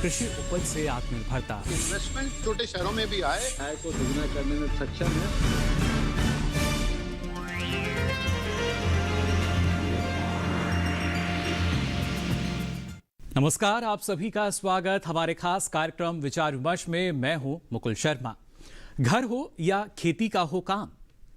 कृषि उपज से आत्मनिर्भरता। इन्वेस्टमेंट छोटे शहरों में भी आए, आय को दोगुना करने में सक्षम है। नमस्कार, आप सभी का स्वागत हमारे खास कार्यक्रम विचार विमर्श में। मैं हूं मुकुल शर्मा। घर हो या खेती का हो काम,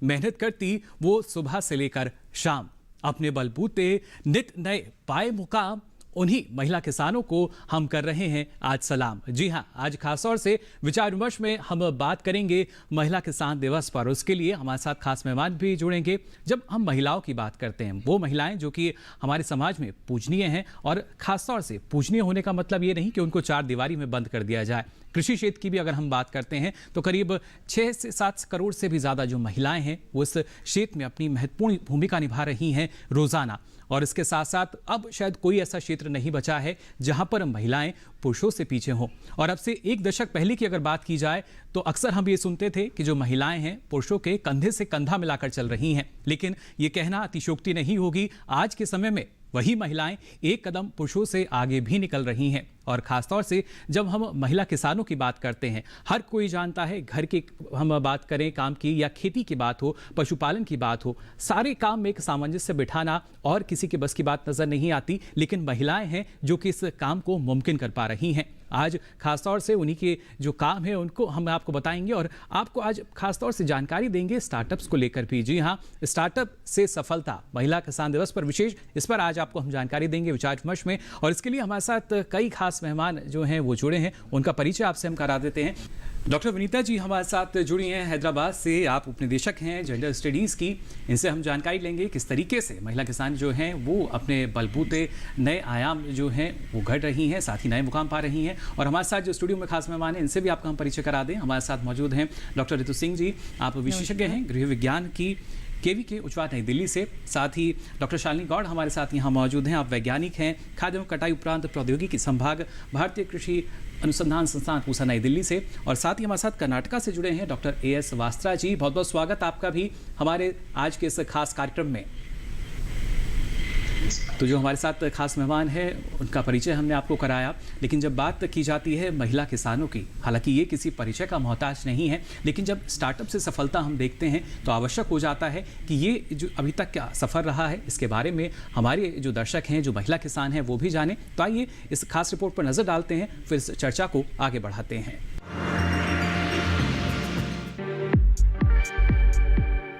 मेहनत करती वो सुबह से लेकर शाम, अपने बलबूते नित नए पाए मुकाम, उन्हीं महिला किसानों को हम कर रहे हैं आज सलाम। जी हां, आज खास तौर से विचार विमर्श में हम बात करेंगे महिला किसान दिवस पर। उसके लिए हमारे साथ खास मेहमान भी जुड़ेंगे। जब हम महिलाओं की बात करते हैं, वो महिलाएं जो कि हमारे समाज में पूजनीय हैं, और खास तौर से पूजनीय होने का मतलब ये नहीं कि उनको चार दीवारी में बंद कर दिया जाए। कृषि क्षेत्र की भी अगर हम बात करते हैं तो करीब 6 से 7 करोड़ से भी ज़्यादा जो महिलाएं हैं वो इस क्षेत्र में अपनी महत्वपूर्ण भूमिका निभा रही हैं रोज़ाना। और इसके साथ साथ अब शायद कोई ऐसा क्षेत्र नहीं बचा है जहां पर महिलाएं पुरुषों से पीछे हों। और अब से एक दशक पहले की अगर बात की जाए तो अक्सर हम ये सुनते थे कि जो महिलाएं हैं पुरुषों के कंधे से कंधा मिलाकर चल रही हैं, लेकिन ये कहना अतिशयोक्ति नहीं होगी। आज के समय में वही महिलाएं एक कदम पुरुषों से आगे भी निकल रही हैं। और खासतौर से जब हम महिला किसानों की बात करते हैं, हर कोई जानता है, घर की हम बात करें काम की या खेती की बात हो, पशुपालन की बात हो, सारे काम में एक सामंजस्य बिठाना और किसी के बस की बात नजर नहीं आती, लेकिन महिलाएं हैं जो कि इस काम को मुमकिन कर पा रही हैं। आज खासतौर से उन्हीं के जो काम है उनको हम आपको बताएंगे और आपको आज खासतौर से जानकारी देंगे स्टार्टअप्स को लेकर भी। जी हाँ, स्टार्टअप से सफलता, महिला किसान दिवस पर विशेष, इस पर आज आपको हम जानकारी देंगे विचार विमर्श में। और इसके लिए हमारे साथ कई खास मेहमान जो हैं वो जुड़े हैं, उनका परिचय आपसे हम करा देते हैं। डॉक्टर विनीता जी हमारे साथ जुड़ी हैं हैदराबाद से, आप उपनिदेशक हैं जेंडर स्टडीज़ की। इनसे हम जानकारी लेंगे किस तरीके से महिला किसान जो हैं वो अपने बलबूते नए आयाम जो हैं वो गढ़ रही हैं, साथ ही नए मुकाम पा रही हैं। और हमारे साथ जो स्टूडियो में खास मेहमान हैं इनसे भी आपका हम परिचय करा दें। हमारे साथ मौजूद हैं डॉक्टर ऋतु सिंह जी, आप विशेषज्ञ हैं गृह विज्ञान की केवी उच्चवाद नई दिल्ली से। साथ ही डॉक्टर शालिनी गौड़ हमारे साथ यहाँ मौजूद हैं, आप वैज्ञानिक हैं, खाद्य एवं कटाई उपरांत प्रौद्योगिकी संभाग, भारतीय कृषि अनुसंधान संस्थान पूसा नई दिल्ली से। और साथ ही हमारे साथ कर्नाटका से जुड़े हैं डॉक्टर AS वास्त्रा जी। बहुत बहुत स्वागत आपका भी हमारे आज के इस खास कार्यक्रम में। तो जो हमारे साथ खास मेहमान हैं उनका परिचय हमने आपको कराया, लेकिन जब बात की जाती है महिला किसानों की, हालांकि ये किसी परिचय का मोहताज नहीं है, लेकिन जब स्टार्टअप से सफलता हम देखते हैं तो आवश्यक हो जाता है कि ये जो अभी तक क्या सफ़र रहा है इसके बारे में हमारे जो दर्शक हैं, जो महिला किसान हैं वो भी जानें। तो आइए इस खास रिपोर्ट पर नज़र डालते हैं, फिर इस चर्चा को आगे बढ़ाते हैं।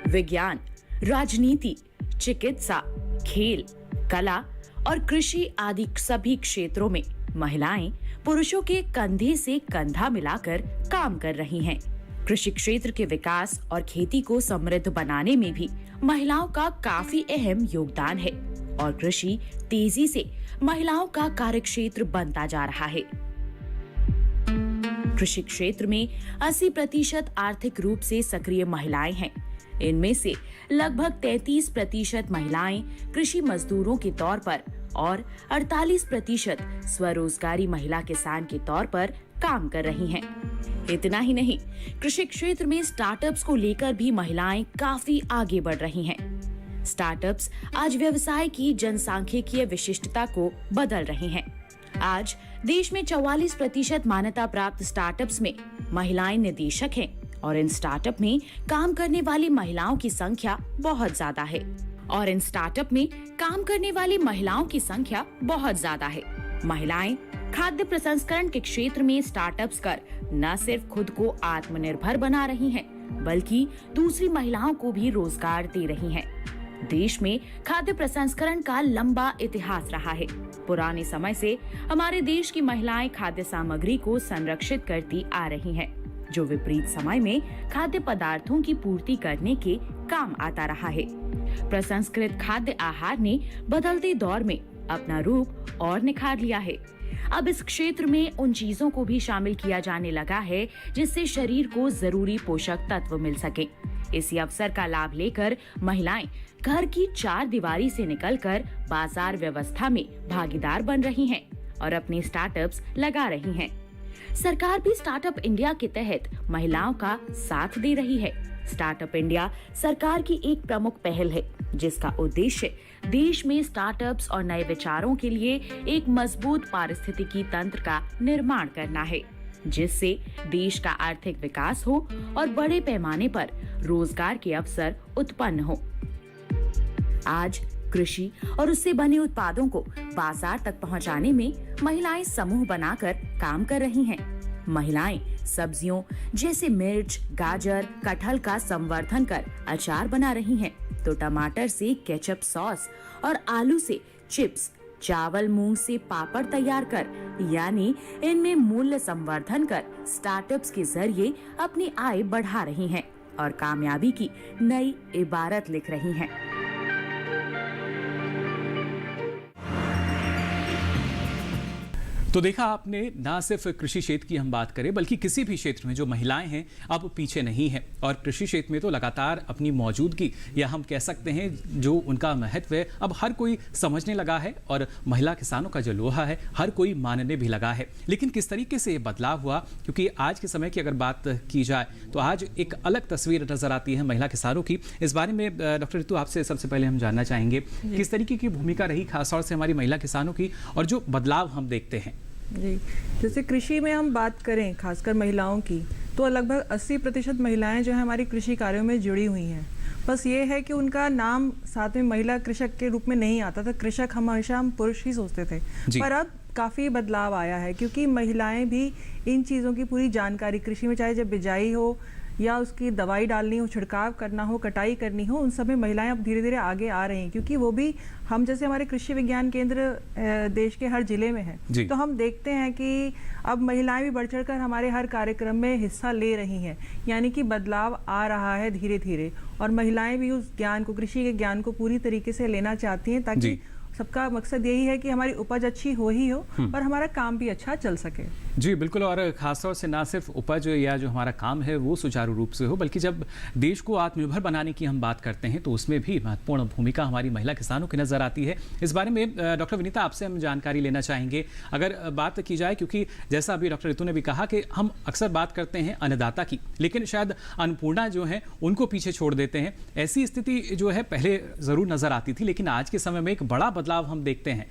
विज्ञान, राजनीति, चिकित्सा, खेल, कला और कृषि आदि सभी क्षेत्रों में महिलाएं पुरुषों के कंधे से कंधा मिलाकर काम कर रही हैं। कृषि क्षेत्र के विकास और खेती को समृद्ध बनाने में भी महिलाओं का काफी अहम योगदान है और कृषि तेजी से महिलाओं का कार्यक्षेत्र बनता जा रहा है। कृषि क्षेत्र में 80% आर्थिक रूप से सक्रिय महिलाएं हैं। इनमें से लगभग 33% महिलाएं कृषि मजदूरों के तौर पर और 48% स्वरोजगारी महिला किसान के तौर पर काम कर रही हैं। इतना ही नहीं, कृषि क्षेत्र में स्टार्टअप्स को लेकर भी महिलाएं काफी आगे बढ़ रही हैं। स्टार्टअप्स आज व्यवसाय की जनसांख्यिकीय विशिष्टता को बदल रहे हैं। आज देश में 44% मान्यता प्राप्त स्टार्टअप्स में महिलाएं निदेशक हैं और इन स्टार्टअप में काम करने वाली महिलाओं की संख्या बहुत ज्यादा है। महिलाएं खाद्य प्रसंस्करण के क्षेत्र में स्टार्टअप्स कर न सिर्फ खुद को आत्मनिर्भर बना रही हैं, बल्कि दूसरी महिलाओं को भी रोजगार दे रही हैं। देश में खाद्य प्रसंस्करण का लंबा इतिहास रहा है। पुराने समय से हमारे देश की महिलाएं खाद्य सामग्री को संरक्षित करती आ रही हैं, जो विपरीत समय में खाद्य पदार्थों की पूर्ति करने के काम आता रहा है। प्रसंस्कृत खाद्य आहार ने बदलते दौर में अपना रूप और निखार लिया है। अब इस क्षेत्र में उन चीजों को भी शामिल किया जाने लगा है जिससे शरीर को जरूरी पोषक तत्व मिल सके। इसी अवसर का लाभ लेकर महिलाएं घर की चार दीवारी से निकलकर बाजार व्यवस्था में भागीदार बन रही हैं और अपने स्टार्टअप्स लगा रही हैं। सरकार भी स्टार्टअप इंडिया के तहत महिलाओं का साथ दे रही है। स्टार्टअप इंडिया सरकार की एक प्रमुख पहल है जिसका उद्देश्य देश में स्टार्टअप्स और नए विचारों के लिए एक मजबूत पारिस्थितिकी तंत्र का निर्माण करना है, जिससे देश का आर्थिक विकास हो और बड़े पैमाने पर रोजगार के अवसर उत्पन्न हो। आज कृषि और उससे बने उत्पादों को बाजार तक पहुंचाने में महिलाएं समूह बनाकर काम कर रही हैं। महिलाएं सब्जियों जैसे मिर्च, गाजर, कटहल का संवर्धन कर अचार बना रही हैं, तो टमाटर से केचप सॉस और आलू से चिप्स, चावल मूंग से पापड़ तैयार कर यानी इनमें मूल्य संवर्धन कर स्टार्टअप्स के जरिए अपनी आय बढ़ा रही हैं और कामयाबी की नई इबारत लिख रही हैं। तो देखा आपने, ना सिर्फ कृषि क्षेत्र की हम बात करें बल्कि किसी भी क्षेत्र में जो महिलाएं हैं अब पीछे नहीं हैं, और कृषि क्षेत्र में तो लगातार अपनी मौजूदगी या हम कह सकते हैं जो उनका महत्व है अब हर कोई समझने लगा है, और महिला किसानों का जो लोहा है हर कोई मानने भी लगा है। लेकिन किस तरीके से ये बदलाव हुआ, क्योंकि आज के समय की अगर बात की जाए तो आज एक अलग तस्वीर नजर आती है महिला किसानों की। इस बारे में डॉक्टर ऋतु आपसे सबसे पहले हम जानना चाहेंगे किस तरीके की भूमिका रही खासतौर से हमारी महिला किसानों की और जो बदलाव हम देखते हैं। जी, जैसे कृषि में हम बात करें खासकर महिलाओं की, तो लगभग 80% महिलाएं जो है हमारी कृषि कार्यों में जुड़ी हुई हैं। बस ये है कि उनका नाम साथ में महिला कृषक के रूप में नहीं आता था। कृषक हमेशा हम पुरुष ही सोचते थे, पर अब काफ़ी बदलाव आया है, क्योंकि महिलाएं भी इन चीज़ों की पूरी जानकारी, कृषि में चाहे जब बिजाई हो या उसकी दवाई डालनी हो, छिड़काव करना हो, कटाई करनी हो, उन सब में महिलाएं अब धीरे धीरे आगे आ रही हैं, क्योंकि वो भी हम जैसे हमारे कृषि विज्ञान केंद्र देश के हर जिले में है, तो हम देखते हैं कि अब महिलाएं भी बढ़ चढ़कर हमारे हर कार्यक्रम में हिस्सा ले रही हैं। यानी कि बदलाव आ रहा है धीरे धीरे, और महिलाएं भी उस ज्ञान को, कृषि के ज्ञान को पूरी तरीके से लेना चाहती हैं, ताकि सबका मकसद यही है कि हमारी उपज अच्छी हो ही हो और हमारा काम भी अच्छा चल सके। जी बिल्कुल, और खासतौर से ना सिर्फ उपज या जो हमारा काम है वो सुचारू रूप से हो, बल्कि जब देश को आत्मनिर्भर बनाने की हम बात करते हैं तो उसमें भी महत्वपूर्ण भूमिका हमारी महिला किसानों की नजर आती है। इस बारे में डॉक्टर विनीता आपसे हम जानकारी लेना चाहेंगे। अगर बात की जाए, क्योंकि जैसा अभी डॉक्टर ऋतु ने भी कहा कि हम अक्सर बात करते हैं अन्नदाता की, लेकिन शायद अन्नपूर्णा जो है उनको पीछे छोड़ देते हैं। ऐसी स्थिति जो है पहले जरूर नजर आती थी, लेकिन आज के समय में एक बड़ा बदलाव हम देखते हैं।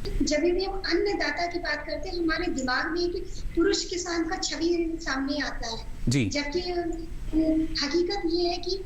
जब भी हम अन्नदाता की बात करते हैं, हमारे दिमाग में एक पुरुष किसान का छवि सामने आता है, जबकि हकीकत ये है कि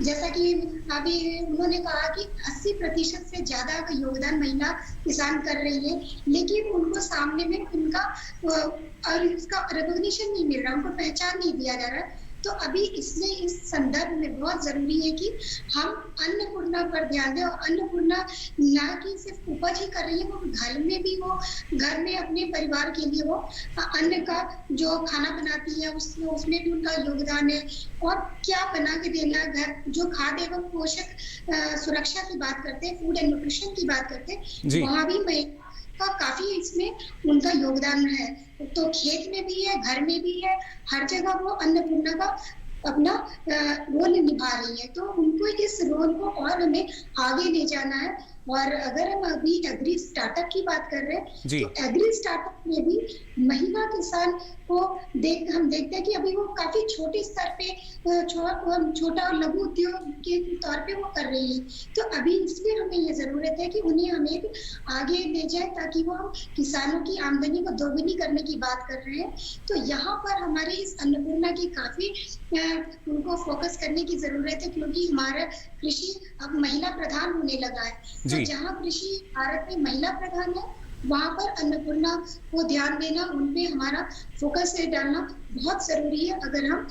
जैसा कि अभी उन्होंने कहा कि 80% से ज्यादा का योगदान महिला किसान कर रही है, लेकिन उनको सामने में उनका और इसका रिकॉग्निशन नहीं मिल रहा, उनको पहचान नहीं दिया जा रहा। तो अभी इसलिए इस संदर्भ में बहुत जरूरी है कि हम अन्नपूर्णा पर ध्यान दें, और अन्नपूर्णा ना कि सिर्फ उपज ही कर रही है, वो घर में भी, वो घर में अपने परिवार के लिए वो अन्न का जो खाना बनाती है उसमें भी उनका योगदान है। और क्या बना के देना, घर जो खाद्य एवं पोषक सुरक्षा की बात करते हैं, फूड एंड न्यूट्रिशन की बात करते हैं, वहाँ भी महिला का काफी इसमें उनका योगदान है। तो खेत में भी है, घर में भी है, हर जगह वो अन्नपूर्णा का अपना रोल निभा रही है। तो उनको इस रोल को और हमें आगे ले जाना है। और अगर हम अभी एग्री स्टार्टअप की बात कर रहे हैं, तो एग्री स्टार्टअप में भी महिला किसान को हम देखते हैं कि अभी वो काफी छोटे स्तर पे छोटा और लघु उद्योग के तौर पे वो कर रही है। तो अभी इसलिए हमें ये जरूरत है कि उन्हें हमें आगे ले जाए, ताकि वो हम किसानों की आमदनी को दोगुनी करने की बात कर रहे हैं। तो यहाँ पर हमारे इस अन्नपूर्णा की काफी उनको फोकस करने की जरूरत है, क्योंकि हमारा कृषि अब महिला प्रधान होने लगा है। तो जहाँ कृषि भारत में महिला प्रधान है, वहाँ पर अन्नपूर्णा को ध्यान देना, उनपे हमारा फोकस डालना बहुत जरूरी है। अगर हम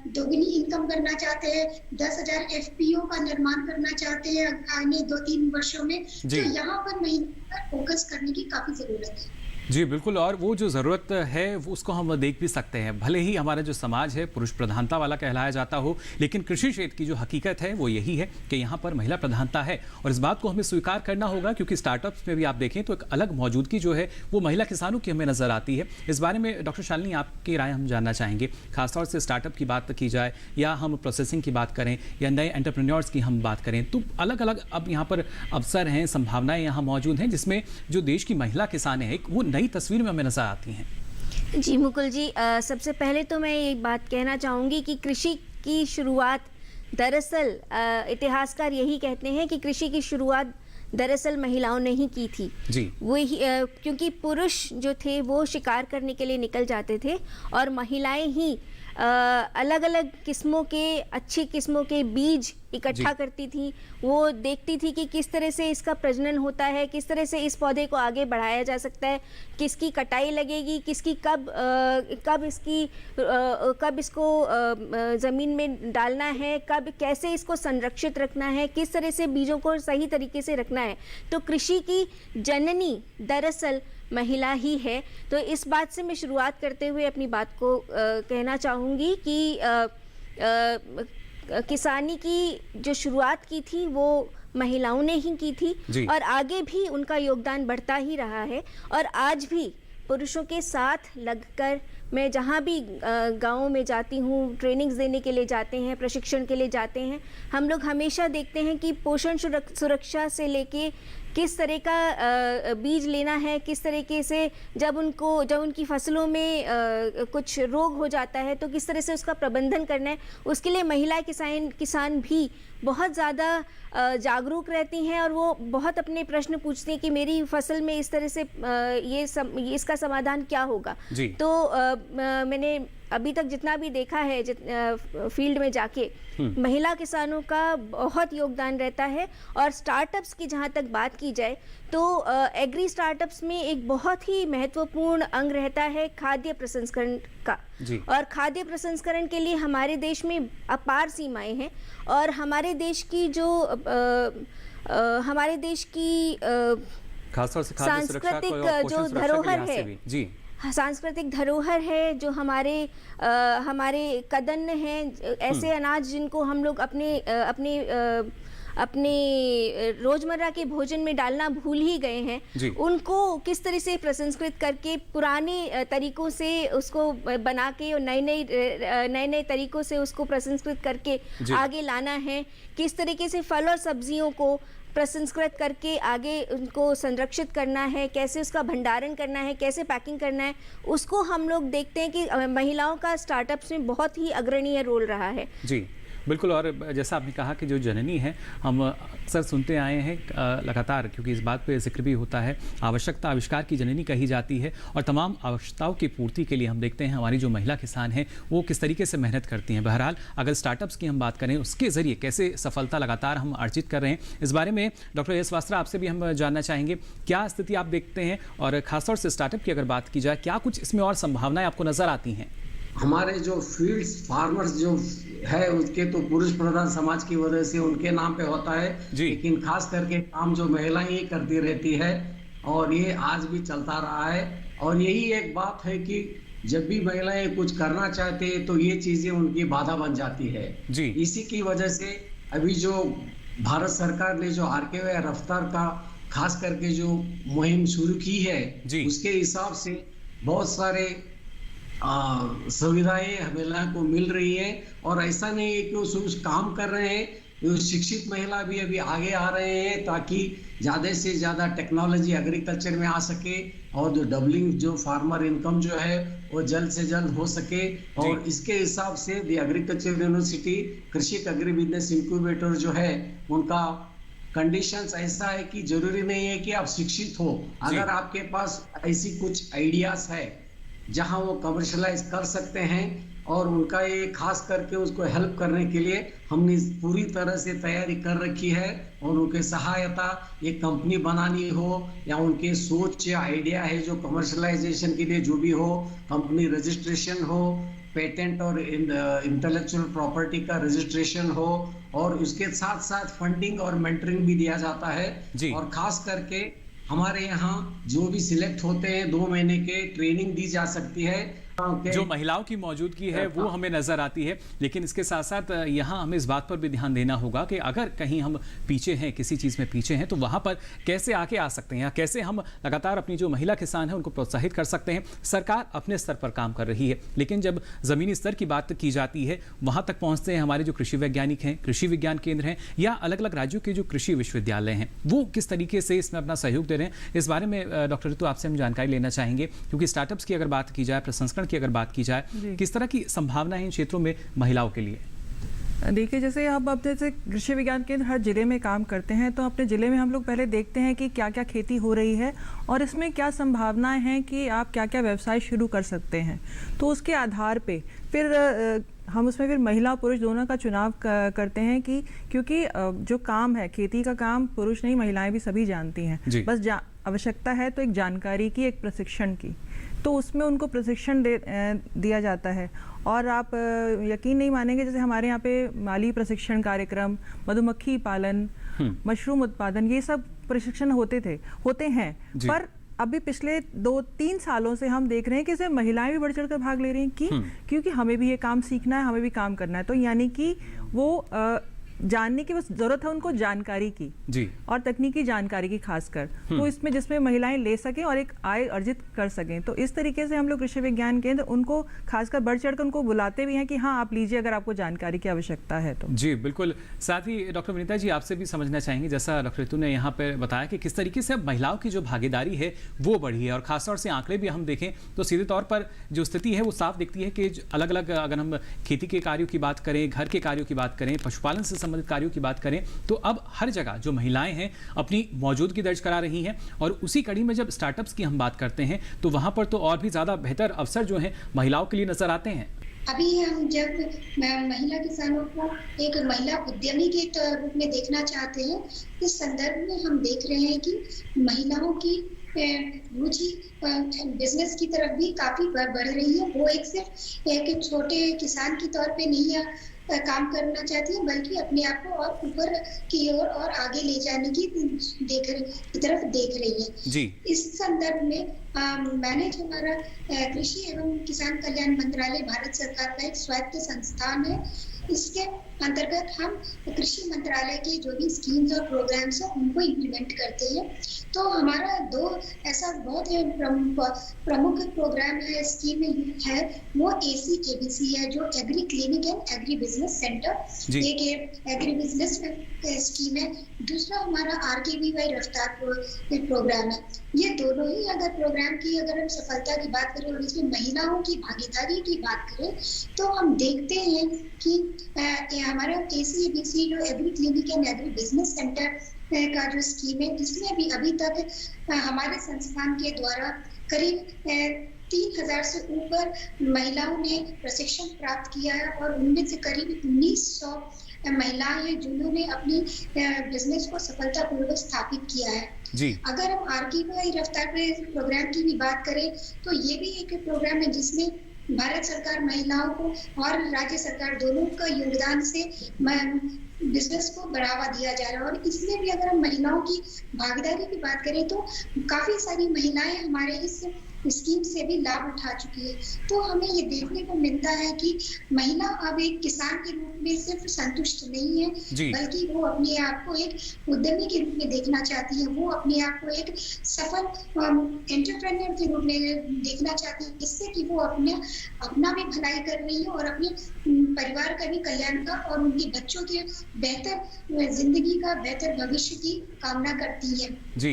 दोगुनी इनकम करना चाहते हैं, 10,000 FPO का निर्माण करना चाहते हैं आने 2-3 वर्षों में, तो यहाँ पर महिला पर फोकस करने की काफी जरूरत है। जी बिल्कुल, और वो जो ज़रूरत है उसको हम देख भी सकते हैं। भले ही हमारा जो समाज है पुरुष प्रधानता वाला कहलाया जाता हो, लेकिन कृषि क्षेत्र की जो हकीकत है वो यही है कि यहाँ पर महिला प्रधानता है, और इस बात को हमें स्वीकार करना होगा। क्योंकि स्टार्टअप्स में भी आप देखें तो एक अलग मौजूदगी जो है वो महिला किसानों की हमें नज़र आती है। इस बारे में डॉक्टर शालिनी आपकी राय हम जानना चाहेंगे। खासतौर से स्टार्टअप की बात की जाए या हम प्रोसेसिंग की बात करें या नए एंटरप्रेन्योर्स की हम बात करें, तो अलग अलग अब यहाँ पर अवसर हैं, संभावनाएँ यहाँ मौजूद हैं, जिसमें जो देश की महिला किसान है वो नई तस्वीर में हमें नजर आती हैं। जी मुकुल जी, सबसे पहले तो मैं एक बात कहना चाहूँगी कि कृषि की शुरुआत दरअसल इतिहासकार यही कहते हैं कि कृषि की शुरुआत दरअसल महिलाओं ने ही की थी जी। वही क्योंकि पुरुष जो थे वो शिकार करने के लिए निकल जाते थे और महिलाएं ही अलग अलग किस्मों के अच्छी किस्मों के बीज इकट्ठा करती थी। वो देखती थी कि किस तरह से इसका प्रजनन होता है, किस तरह से इस पौधे को आगे बढ़ाया जा सकता है, किसकी कटाई लगेगी, किसकी कब इसको ज़मीन में डालना है, कब कैसे इसको संरक्षित रखना है, किस तरह से बीजों को सही तरीके से रखना है। तो कृषि की जननी दरअसल महिला ही है। तो इस बात से मैं शुरुआत करते हुए अपनी बात को कहना चाहूँगी कि किसानी की जो शुरुआत की थी वो महिलाओं ने ही की थी और आगे भी उनका योगदान बढ़ता ही रहा है। और आज भी पुरुषों के साथ लगकर मैं जहाँ भी गाँव में जाती हूँ, ट्रेनिंग्स देने के लिए जाते हैं, प्रशिक्षण के लिए जाते हैं, हम लोग हमेशा देखते हैं कि पोषण सुरक्षा से लेके किस तरह का बीज लेना है, किस तरीके से जब उनकी फसलों में कुछ रोग हो जाता है तो किस तरह से उसका प्रबंधन करना है, उसके लिए महिला किसान भी बहुत ज़्यादा जागरूक रहती हैं और वो बहुत अपने प्रश्न पूछती हैं कि मेरी फसल में इस तरह से इसका समाधान क्या होगा। तो मैंने अभी तक जितना भी देखा है फील्ड में जाके महिला किसानों का बहुत योगदान रहता है। और स्टार्टअप्स की जहाँ तक बात की जाए तो एग्री स्टार्टअप्स में एक बहुत ही महत्वपूर्ण अंग रहता है खाद्य प्रसंस्करण का। और खाद्य प्रसंस्करण के लिए हमारे देश में अपार सीमाएं हैं और हमारे देश की खासतौर से सांस्कृतिक जो धरोहर है जी, सांस्कृतिक धरोहर है, जो हमारे कदन हैं, ऐसे अनाज जिनको हम लोग अपने रोजमर्रा के भोजन में डालना भूल ही गए हैं, उनको किस तरह से प्रसंस्कृत करके पुराने तरीकों से उसको बना के और नए तरीकों से उसको प्रसंस्कृत करके आगे लाना है, किस तरीके से फल और सब्जियों को प्रसंस्कृत करके आगे उनको संरक्षित करना है, कैसे उसका भंडारण करना है, कैसे पैकिंग करना है, उसको हम लोग देखते हैं कि महिलाओं का स्टार्टअप्स में बहुत ही अग्रणीय रोल रहा है। जी बिल्कुल। और जैसा आपने कहा कि जो जननी है, हम अक्सर सुनते आए हैं लगातार, क्योंकि इस बात पे जिक्र भी होता है, आवश्यकता आविष्कार की जननी कही जाती है और तमाम आवश्यकताओं की पूर्ति के लिए हम देखते हैं हमारी जो महिला किसान हैं वो किस तरीके से मेहनत करती हैं। बहरहाल अगर स्टार्टअप्स की हम बात करें, उसके ज़रिए कैसे सफलता लगातार हम अर्जित कर रहे हैं, इस बारे में डॉक्टर एस वास्त्रा आपसे भी हम जानना चाहेंगे। क्या स्थिति आप देखते हैं और खासतौर से स्टार्टअप की अगर बात की जाए, क्या कुछ इसमें और संभावनाएं आपको नजर आती हैं? हमारे जो फील्ड्स फार्मर्स जो है उसके तो पुरुष प्रधान समाज की वजह से उनके नाम पे होता है, लेकिन खास करके काम जो महिलाएं ही करती रहती है और ये आज भी चलता रहा है। और यही एक बात है कि जब भी महिलाएं कुछ करना चाहते हैं तो ये चीजें उनकी बाधा बन जाती है जी। इसी की वजह से अभी जो भारत सरकार ने जो आरके रफ्तार का खास करके जो मुहिम शुरू की है उसके हिसाब से बहुत सारे सुविधाएं महिलाओं को मिल रही है। और ऐसा नहीं है कि वो काम कर रहे हैं, शिक्षित महिला भी अभी आगे आ रहे हैं ताकि ज़्यादा से ज़्यादा टेक्नोलॉजी एग्रीकल्चर में आ सके और जो डबलिंग जो फार्मर इनकम जो है वो जल्द से जल्द हो सके। और इसके हिसाब से द एग्रीकल्चर यूनिवर्सिटी कृषि एग्री बिजनेस इंक्यूबेटर जो है उनका कंडीशंस ऐसा है कि जरूरी नहीं है कि आप शिक्षित हो, अगर आपके पास ऐसी कुछ आइडियाज है जहां वो कमर्शलाइज कर सकते हैं और उनका ये खास करके उसको हेल्प करने के लिए हमने पूरी तरह से तैयारी कर रखी है। और उनके सहायता एक कंपनी बनानी हो या उनके सोच या आइडिया है जो कमर्शलाइजेशन के लिए जो भी हो, कंपनी रजिस्ट्रेशन हो, पेटेंट और इंटेलेक्चुअल प्रॉपर्टी का रजिस्ट्रेशन हो, और उसके साथ साथ फंडिंग और मेंटरिंग भी दिया जाता है। और खास करके हमारे यहाँ जो भी सिलेक्ट होते हैं 2 महीने के ट्रेनिंग दी जा सकती है। जो महिलाओं की मौजूदगी है वो हमें नजर आती है, लेकिन इसके साथ साथ यहाँ हमें इस बात पर भी ध्यान देना होगा कि अगर कहीं हम पीछे हैं, किसी चीज़ में पीछे हैं, तो वहाँ पर कैसे आके आ सकते हैं या कैसे हम लगातार अपनी जो महिला किसान है उनको प्रोत्साहित कर सकते हैं। सरकार अपने स्तर पर काम कर रही है, लेकिन जब ज़मीनी स्तर की बात की जाती है वहाँ तक पहुँचते हैं हमारे जो कृषि वैज्ञानिक हैं, कृषि विज्ञान केंद्र हैं या अलग अलग राज्यों के जो कृषि विश्वविद्यालय हैं, वो किस तरीके से इसमें अपना सहयोग दे रहे हैं। इस बारे में डॉक्टर ऋतु आपसे हम जानकारी लेना चाहेंगे, क्योंकि स्टार्टअप्स की अगर बात की जाए, प्रसंस्करण की अगर बात की जाए, किस तरह की संभावना है इन क्षेत्रों में महिलाओं के लिए? देखिए, जैसे अब जैसे कृषि विज्ञान केंद्र हर जिले में काम करते हैं, तो अपने ज़िले में हम लोग पहले देखते हैं कि क्या क्या खेती हो रही है और इसमें क्या संभावनाएं हैं कि आप क्या क्या व्यवसाय शुरू कर सकते हैं। तो उसके आधार पे फिर हम उसमें फिर महिला और पुरुष दोनों का चुनाव करते हैं कि क्योंकि जो काम है, खेती का काम पुरुष नहीं महिलाएं भी सभी जानती हैं। बस आवश्यकता है तो एक जानकारी की, एक प्रशिक्षण की, तो उसमें उनको प्रशिक्षण दिया जाता है। और आप यकीन नहीं मानेंगे, जैसे हमारे यहाँ पे माली प्रशिक्षण कार्यक्रम, मधुमक्खी पालन, मशरूम उत्पादन, ये सब प्रशिक्षण होते हैं। पर अभी पिछले 2-3 सालों से हम देख रहे हैं कि इसमें महिलाएं भी बढ़ चढ़ कर भाग ले रही हैं। क्योंकि हमें भी ये काम सीखना है, हमें भी काम करना है। तो यानी कि वो जानने की बस जरूरत है उनको जानकारी की जी, और तकनीकी जानकारी की खासकर, तो इसमें जिसमें महिलाएं ले सकें और एक आय अर्जित कर सकें। तो इस तरीके से हम लोग कृषि विज्ञान केंद्र उनको खासकर बढ़ चढ़कर उनको बुलाते भी हैं कि हाँ आप लीजिए अगर आपको जानकारी की आवश्यकता है तो। जी बिल्कुल। साथ ही डॉक्टर विनीता जी आपसे भी समझना चाहेंगे, जैसा डॉक्टर ऋतु ने यहाँ पर बताया कि किस तरीके से अब महिलाओं की जो भागीदारी है वो बढ़ी है, और खासतौर से आंकड़े भी हम देखें तो सीधे तौर पर जो स्थिति है वो साफ दिखती है कि अलग अलग, अगर हम खेती के कार्यों की बात करें, घर के कार्यों की बात करें, पशुपालन से संबंधित कार्यों की बात करें, तो अब हर जगह जो महिलाएं हैं अपनी मौजूदगी दर्ज करा रही हैं। और उसी कड़ी में जब स्टार्टअप्स की हम बात करते हैं तो वहां पर तो और भी ज्यादा बेहतर अवसर जो हैं महिलाओं के लिए नजर आते हैं। अभी हम जब महिला किसानों को एक महिला उद्यमी के रूप में देखना चाहते हैं, इस संदर्भ में हम देख रहे हैं कि महिलाओं की रुचि बिजनेस की तरफ भी काफी बढ़ रही है। वो सिर्फ एक छोटे किसान के तौर पे नहीं काम करना चाहती है, बल्कि अपने आप को और ऊपर की ओर और आगे ले जाने की तरफ देख रही है जी। इस संदर्भ में मैंने जो हमारा कृषि एवं किसान कल्याण मंत्रालय भारत सरकार का एक स्वायत्त संस्थान है, इसके अंतर्गत हम कृषि मंत्रालय के जो भी स्कीम्स और प्रोग्राम्स हैं उनको इम्प्लीमेंट करते हैं। तो हमारा 2 ऐसा बहुत ही प्रमुख प्रोग्राम है, स्कीम है, वो ACABC है, जो agree clinic and agri business centre, एक एग्री बिजनेस स्कीम है। दूसरा हमारा RKVY रफ्तार प्रोग्राम है। ये दोनों ही अगर प्रोग्राम की अगर हम सफलता की बात करें और इसमें महिलाओं की भागीदारी की बात करें तो हम देखते हैं कि हमारा ACABC जो agree clinic and agri business centre का जो स्कीम है, इसमें भी अभी तक हमारे संस्थान के द्वारा करीब 3000 से ऊपर महिलाओं ने प्रशिक्षण प्राप्त किया है, और उनमें से करीब 1900 महिलाएं हैं जिन्होंने अपनी बिजनेस को सफलतापूर्वक स्थापित किया है जी। अगर हम RKVY रफ्तार प्रोग्राम की भी बात करें तो ये भी एक प्रोग्राम है जिसमें भारत सरकार महिलाओं को और राज्य सरकार दोनों का योगदान से बिजनेस को बढ़ावा दिया जा रहा है। और इसमें भी अगर हम महिलाओं की भागीदारी की बात करें तो काफी सारी महिलाएं हमारे इस स्कीम से भी लाभ उठा चुकी है। तो हमें ये देखने को मिलता है कि महिला अब एक किसान के रूप में सिर्फ संतुष्ट नहीं है, बल्कि वो अपने आप को एक उद्यमी के रूप में देखना चाहती है। वो अपने आप को एक सफल एंटरप्रेन्योर के रूप में देखना चाहती है, जिससे कि वो अपना भी भलाई कर रही है और अपने परिवार का भी कल्याण का और उनके बच्चों के बेहतर जिंदगी का, बेहतर भविष्य की कामना करती है जी।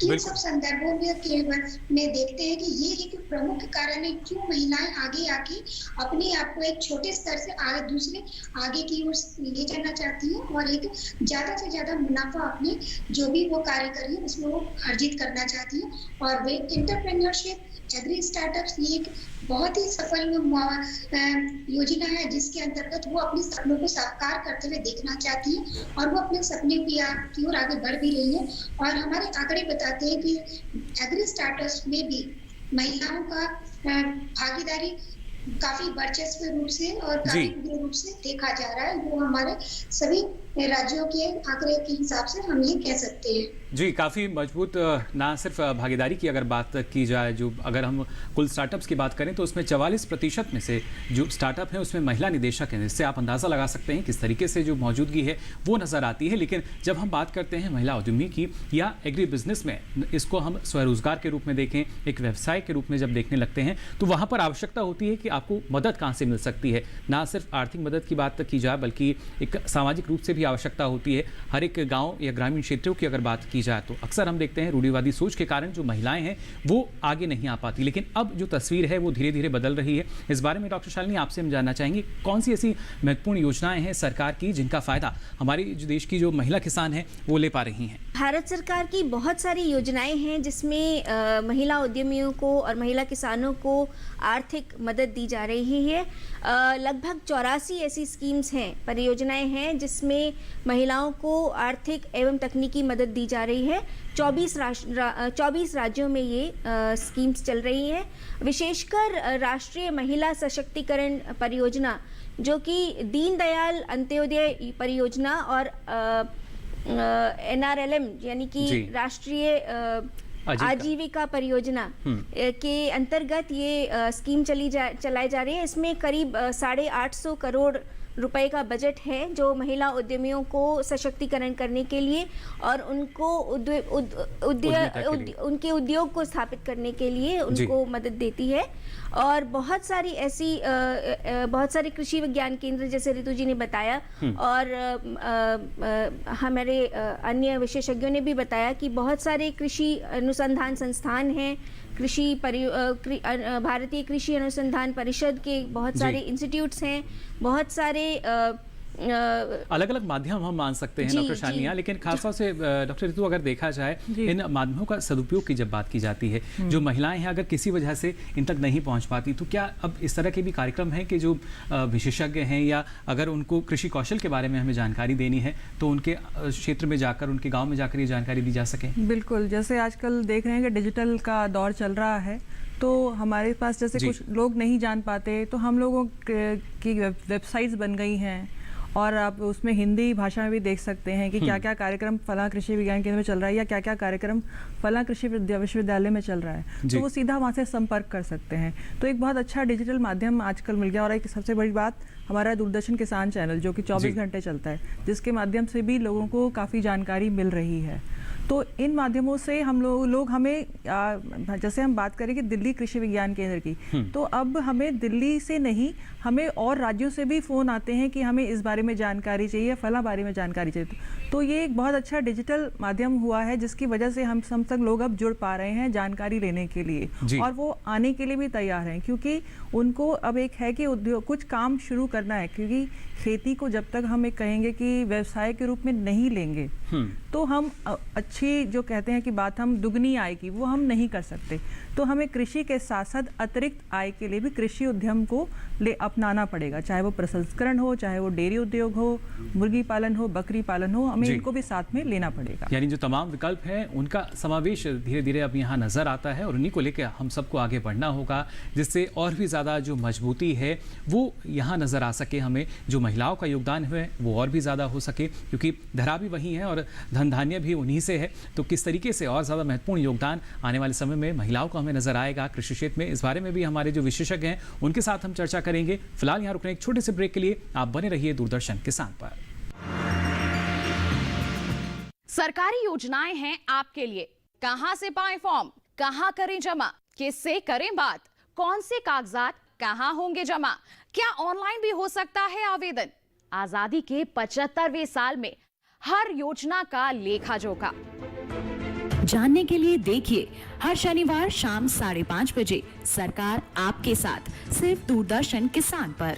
इन सब संदर्भों में देखते हैं कि ये एक प्रमुख कारण है क्यों महिलाएं आगे आके अपने आप को एक छोटे स्तर से आगे की ओर ले जाना चाहती हैं और एक ज्यादा से ज्यादा मुनाफा अपने जो भी वो कार्य कर रही है उसमें वो अर्जित करना चाहती है। और वे एंटरप्रेन्योरशिप एग्री स्टार्टअप्स ये एक बहुत ही सफल योजना है जिसके अंतर्गत वो अपने सपनों को साकार करते हुए देखना चाहती है और वो अपने सपने की ओर आगे बढ़ भी रही है। और हमारे आंकड़े बताते हैं कि एग्री स्टार्टअप्स में भी महिलाओं का भागीदारी काफी वर्चस्व रूप से और काफी रूप से देखा जा रहा है। वो हमारे सभी राज्यों के आंकड़े के हिसाब से हम ये कह सकते हैं जी। काफ़ी मजबूत ना सिर्फ भागीदारी की अगर बात की जाए, जो अगर हम कुल स्टार्टअप्स की बात करें तो उसमें 44% में से जो स्टार्टअप हैं उसमें महिला निदेशक हैं, जिससे आप अंदाज़ा लगा सकते हैं किस तरीके से जो मौजूदगी है वो नज़र आती है। लेकिन जब हम बात करते हैं महिला उद्यमी की या एग्री बिजनेस में, इसको हम स्वरोजगार के रूप में देखें, एक व्यवसाय के रूप में जब देखने लगते हैं तो वहाँ पर आवश्यकता होती है कि आपको मदद कहाँ से मिल सकती है। ना सिर्फ आर्थिक मदद की बात की जाए बल्कि एक सामाजिक रूप से भी आवश्यकता होती है हर एक गांव या ग्रामीण क्षेत्रों की अगर बात की जाए तो अक्सर हम देखते हैं रूढ़िवादी सोच के कारण जो महिलाएं हैं वो आगे नहीं आ पाती। लेकिन अब जो तस्वीर है वो धीरे धीरे बदल रही है। इस बारे में डॉक्टर शालिनी आपसे हम जानना चाहेंगे कौन सी ऐसी महत्वपूर्ण योजनाएं हैं सरकार की जिनका फायदा हमारी जो देश की जो महिला किसान हैं वो ले पा रही हैं। भारत सरकार की बहुत सारी योजनाएं हैं जिसमें महिला उद्यमियों को और महिला किसानों को आर्थिक मदद दी जा रही है। लगभग 84 ऐसी स्कीम्स हैं, परियोजनाएं हैं जिसमें महिलाओं को आर्थिक एवं तकनीकी मदद दी जा रही है। 24 राज्यों में ये स्कीम्स चल रही हैं। विशेषकर राष्ट्रीय महिला सशक्तिकरण परियोजना जो कि दीनदयाल अंत्योदय परियोजना और NRLM यानी कि राष्ट्रीय आजीविका परियोजना के अंतर्गत ये स्कीम चलाई जा रही है। इसमें करीब 850 करोड़ रुपए का बजट है जो महिला उद्यमियों को सशक्तिकरण करने के लिए और उनको उनके उद्योग को स्थापित करने के लिए उनको मदद देती है। और बहुत सारी ऐसी बहुत सारे कृषि विज्ञान केंद्र जैसे ऋतु जी ने बताया और हमारे अन्य विशेषज्ञों ने भी बताया कि बहुत सारे कृषि अनुसंधान संस्थान हैं। भारतीय कृषि अनुसंधान परिषद के बहुत सारे इंस्टीट्यूट्स हैं, बहुत सारे अलग अलग माध्यम हम मान सकते हैं डॉक्टर शालिनी। लेकिन खासतौर से डॉक्टर ऋतु अगर देखा जाए इन माध्यमों का सदुपयोग की जब बात की जाती है, जो महिलाएं हैं अगर किसी वजह से इन तक नहीं पहुंच पाती तो क्या अब इस तरह के भी कार्यक्रम हैं कि जो विशेषज्ञ हैं या अगर उनको कृषि कौशल के बारे में हमें जानकारी देनी है तो उनके क्षेत्र में जाकर उनके गाँव में जाकर ये जानकारी दी जा सके? बिल्कुल, जैसे आजकल देख रहे हैं कि डिजिटल का दौर चल रहा है तो हमारे पास जैसे कुछ लोग नहीं जान पाते तो हम लोगों की वेबसाइट्स बन गई हैं और आप उसमें हिंदी भाषा में भी देख सकते हैं कि क्या क्या कार्यक्रम फला कृषि विज्ञान केंद्र में चल रहा है या क्या क्या कार्यक्रम फला कृषि विश्वविद्यालय में चल रहा है, तो वो सीधा वहाँ से संपर्क कर सकते हैं। तो एक बहुत अच्छा डिजिटल माध्यम आजकल मिल गया। और एक सबसे बड़ी बात हमारा दूरदर्शन किसान चैनल जो कि 24 घंटे चलता है, जिसके माध्यम से भी लोगों को काफ़ी जानकारी मिल रही है। तो इन माध्यमों से हम लोग हमें जैसे हम बात करें कि दिल्ली कृषि विज्ञान केंद्र की, तो अब हमें दिल्ली से नहीं हमें और राज्यों से भी फ़ोन आते हैं कि हमें इस बारे में जानकारी चाहिए, फला बारे में जानकारी चाहिए। तो ये एक बहुत अच्छा डिजिटल माध्यम हुआ है जिसकी वजह से हम सब तक लोग अब जुड़ पा रहे हैं जानकारी लेने के लिए और वो आने के लिए भी तैयार हैं क्योंकि उनको अब एक है कि उद्योग कुछ काम शुरू करना है। क्योंकि खेती को जब तक हम एक कहेंगे कि व्यवसाय के रूप में नहीं लेंगे तो हम अच्छी जो कहते हैं कि बात हम दुगनी आय की वो हम नहीं कर सकते। तो हमें कृषि के साथ साथ अतिरिक्त आय के लिए भी कृषि उद्यम को अपनाना पड़ेगा, चाहे वो प्रसंस्करण हो, चाहे वो डेयरी उद्योग हो, मुर्गी पालन हो, बकरी पालन हो, हमें इनको भी साथ में लेना पड़ेगा। यानी जो तमाम विकल्प हैं उनका समावेश धीरे धीरे अब यहाँ नजर आता है और उन्हीं को लेकर हम सबको आगे बढ़ना होगा जिससे और भी ज़्यादा जो मजबूती है वो यहाँ नजर आ सके। हमें जो महिलाओं का योगदान है वो और भी ज़्यादा हो सके क्योंकि धरा भी वही है और धन धान्य भी उन्हीं से है। तो किस तरीके से और ज़्यादा महत्वपूर्ण योगदान आने वाले समय में महिलाओं को हमें नजर आएगा कृषि क्षेत्र में, इस बारे में भी हमारे जो विशेषज्ञ हैं उनके साथ हम चर्चा करेंगे। फिलहाल यहाँ रुकने एक छोटे से ब्रेक के लिए आप बने रहिए दूरदर्शन किसान पर। सरकारी योजनाएं हैं आपके लिए, कहां से पाएं फॉर्म, कहां करें जमा, किससे करें बात, कौन से कागजात कहां होंगे जमा, क्या ऑनलाइन भी हो सकता है आवेदन। आजादी के 75वें साल में हर योजना का लेखा जोखा जानने के लिए देखिए हर शनिवार शाम 5:30 बजे सरकार आपके साथ, सिर्फ दूरदर्शन किसान पर।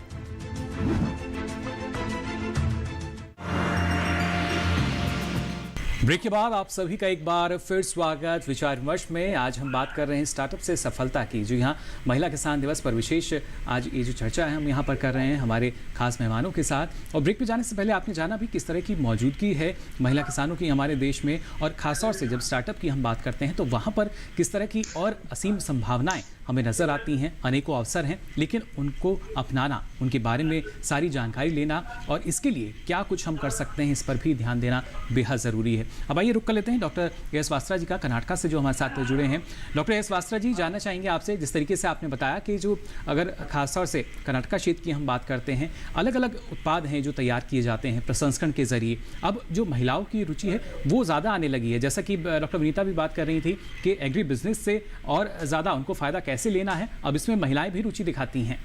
ब्रेक के बाद आप सभी का एक बार फिर स्वागत विचार विमर्श में। आज हम बात कर रहे हैं स्टार्टअप से सफलता की, जो यहाँ महिला किसान दिवस पर विशेष आज ये जो चर्चा है हम यहाँ पर कर रहे हैं हमारे खास मेहमानों के साथ। और ब्रेक पे जाने से पहले आपने जाना भी किस तरह की मौजूदगी है महिला किसानों की हमारे देश में, और खासतौर से जब स्टार्टअप की हम बात करते हैं तो वहाँ पर किस तरह की और असीम संभावनाएं हमें नज़र आती हैं, अनेकों अवसर हैं, लेकिन उनको अपनाना, उनके बारे में सारी जानकारी लेना और इसके लिए क्या कुछ हम कर सकते हैं इस पर भी ध्यान देना बेहद ज़रूरी है। अब आइए रुक कर लेते हैं डॉक्टर एस वास्त्रा जी का, कर्नाटक से जो हमारे साथ जुड़े हैं। डॉक्टर एस वास्त्रा जी, जानना चाहेंगे आपसे, जिस तरीके से आपने बताया कि जो अगर खासतौर से कर्नाटक क्षेत्र की हम बात करते हैं, अलग अलग उत्पाद हैं जो तैयार किए जाते हैं प्रसंस्करण के जरिए, अब जो महिलाओं की रुचि है वो ज़्यादा आने लगी है। जैसा कि डॉक्टर विनीता भी बात कर रही थी कि एग्री बिजनेस से और ज़्यादा उनको फ़ायदा कैसे लेना है, अब इसमें महिलाएं भी रुचि दिखाती हैं।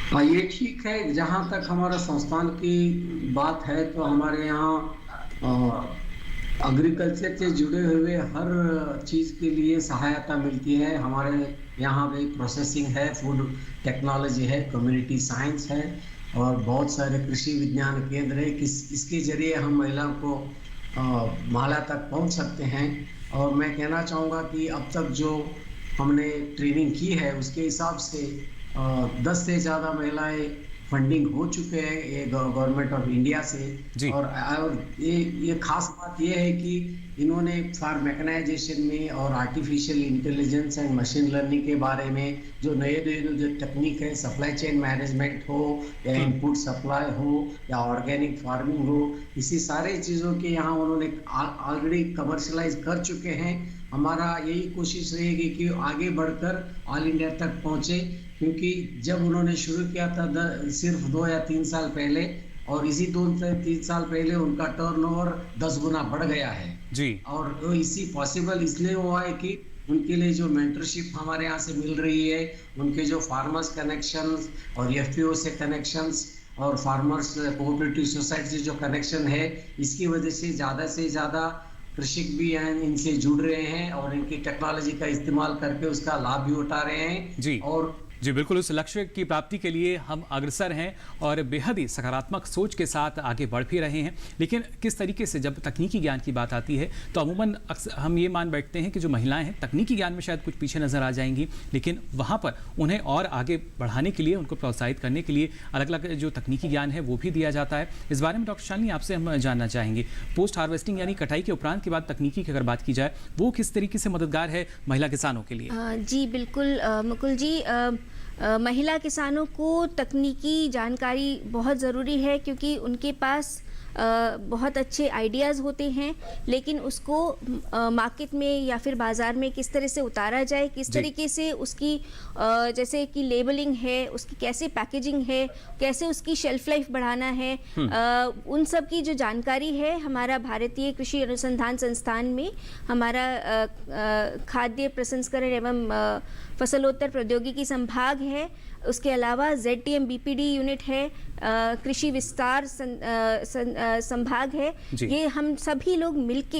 ये ठीक है। जहाँ तक हमारा संस्थान की बात है तो हमारे यहाँ एग्रीकल्चर से जुड़े हुए हर चीज़ के लिए सहायता मिलती है। हमारे यहाँ पे प्रोसेसिंग है, फूड टेक्नोलॉजी है, कम्युनिटी साइंस है और बहुत सारे कृषि विज्ञान केंद्र है। इसके जरिए हम महिलाओं को माला तक पहुँच सकते हैं। और मैं कहना चाहूँगा कि अब तक जो हमने ट्रेनिंग की है उसके हिसाब से 10 से ज़्यादा महिलाएं फंडिंग हो चुके हैं ये गवर्नमेंट ऑफ इंडिया से। और ये खास बात ये है कि इन्होंने फार्म मैकेनाइजेशन में और artificial intelligence and machine learning के बारे में जो नए जो टेक्निक है, सप्लाई चेन मैनेजमेंट हो या इनपुट सप्लाई हो या ऑर्गेनिक फार्मिंग हो, इसी सारे चीज़ों के यहाँ उन्होंने ऑलरेडी कमर्शलाइज कर चुके हैं। हमारा यही कोशिश रहेगी कि आगे बढ़कर ऑल इंडिया तक पहुँचे, क्योंकि जब उन्होंने शुरू किया था सिर्फ 2 या 3 साल पहले, और इसी 2 से 3 साल पहले उनका टर्नओवर 10 गुना बढ़ गया है जी। और इसी पॉसिबल इसलिए हुआ है कि उनके लिए जो मेंटरशिप हमारे यहाँ से मिल रही है, उनके जो फार्मर्स कनेक्शंस और एफपीओ से कनेक्शंस और फार्मर्स कोऑपरेटिव सोसाइटी से जो कनेक्शन है, इसकी वजह से ज़्यादा कृषक भी इनसे जुड़ रहे हैं और इनकी टेक्नोलॉजी का इस्तेमाल करके उसका लाभ भी उठा रहे हैं जी। और जी बिल्कुल, उस लक्ष्य की प्राप्ति के लिए हम अग्रसर हैं और बेहद ही सकारात्मक सोच के साथ आगे बढ़ भी रहे हैं। लेकिन किस तरीके से जब तकनीकी ज्ञान की बात आती है तो अमूमन हम ये मान बैठते हैं कि जो महिलाएं हैं तकनीकी ज्ञान में शायद कुछ पीछे नजर आ जाएंगी, लेकिन वहाँ पर उन्हें और आगे बढ़ाने के लिए, उनको प्रोत्साहित करने के लिए अलग अलग जो तकनीकी ज्ञान है वो भी दिया जाता है। इस बारे में डॉक्टर शालिनी आपसे हम जानना चाहेंगे, पोस्ट हार्वेस्टिंग यानी कटाई के उपरांत के बाद तकनीकी की अगर बात की जाए, वो किस तरीके से मददगार है महिला किसानों के लिए? जी बिल्कुल मुकुल जी, महिला किसानों को तकनीकी जानकारी बहुत ज़रूरी है, क्योंकि उनके पास बहुत अच्छे आइडियाज़ होते हैं, लेकिन उसको मार्केट में या फिर बाज़ार में किस तरह से उतारा जाए, किस तरीके से उसकी जैसे कि लेबलिंग है, उसकी कैसे पैकेजिंग है, कैसे उसकी शेल्फ लाइफ बढ़ाना है, उन सब की जो जानकारी है हमारा भारतीय कृषि अनुसंधान संस्थान में हमारा खाद्य प्रसंस्करण एवं फसलोत्तर प्रौद्योगिकी संभाग है, उसके अलावा ZTM BPD यूनिट है, कृषि विस्तार संभाग है। ये हम सभी लोग मिलके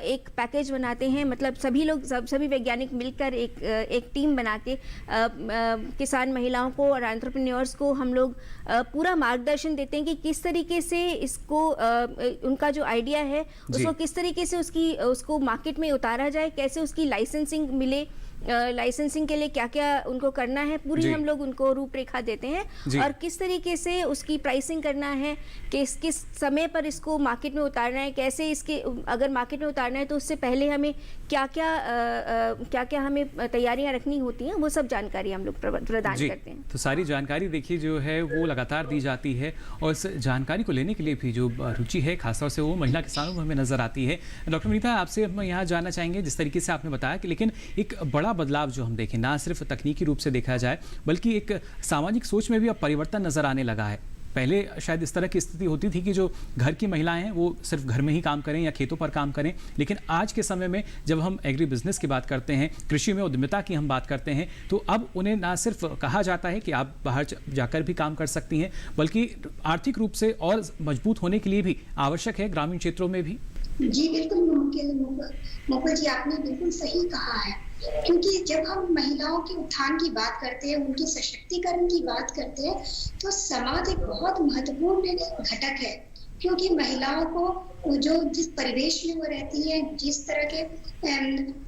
एक पैकेज बनाते हैं, मतलब सभी वैज्ञानिक मिलकर एक टीम बना के किसान महिलाओं को और एंटरप्रेन्योर्स को हम लोग पूरा मार्गदर्शन देते हैं कि किस तरीके से इसको उनका जो आइडिया है उसको किस तरीके से उसको मार्केट में उतारा जाए, कैसे उसकी लाइसेंसिंग मिले, लाइसेंसिंग के लिए क्या क्या उनको करना है, पूरी हम लोग उनको रूपरेखा देते हैं और किस तरीके से उसकी प्राइसिंग करना है, किस समय पर इसको मार्केट में उतारना है, कैसे इसके अगर मार्केट में उतारना है तो उससे पहले हमें क्या क्या हमें तैयारियां रखनी होती हैं, वो सब जानकारी हम लोग प्रदान करते हैं। तो सारी जानकारी देखिए जो है वो लगातार दी जाती है और इस जानकारी को लेने के लिए भी जो रुचि है खासतौर से वो महिला किसानों में हमें नजर आती है। डॉक्टर विनीता, आपसे हम यहाँ जानना चाहेंगे, जिस तरीके से आपने बताया कि लेकिन एक बड़ा बदलाव जो हम देखें, ना सिर्फ तकनीकी रूप से देखा जाए बल्कि एक सामाजिक सोच में भी अब परिवर्तन नजर आने लगा है। पहले शायद इस तरह की स्थिति होती थी कि जो घर की महिलाएं हैं वो सिर्फ घर में ही काम करें या खेतों पर काम करें, लेकिन आज के समय में जब हम एग्री बिजनेस की बात करते हैं, कृषि में उद्यमिता की हम बात करते हैं, तो अब उन्हें ना सिर्फ कहा जाता है कि आप बाहर जाकर भी काम कर सकती हैं, बल्कि आर्थिक रूप से और मजबूत होने के लिए भी आवश्यक है ग्रामीण क्षेत्रों में भी। जी बिल्कुल मुकुल जी, आपने बिल्कुल सही कहा है, क्योंकि जब हम महिलाओं के उत्थान की बात करते हैं, उनके सशक्तिकरण की बात करते हैं, तो समाज एक बहुत महत्वपूर्ण घटक है, क्योंकि महिलाओं को जो जिस परिवेश में वो रहती है, जिस तरह के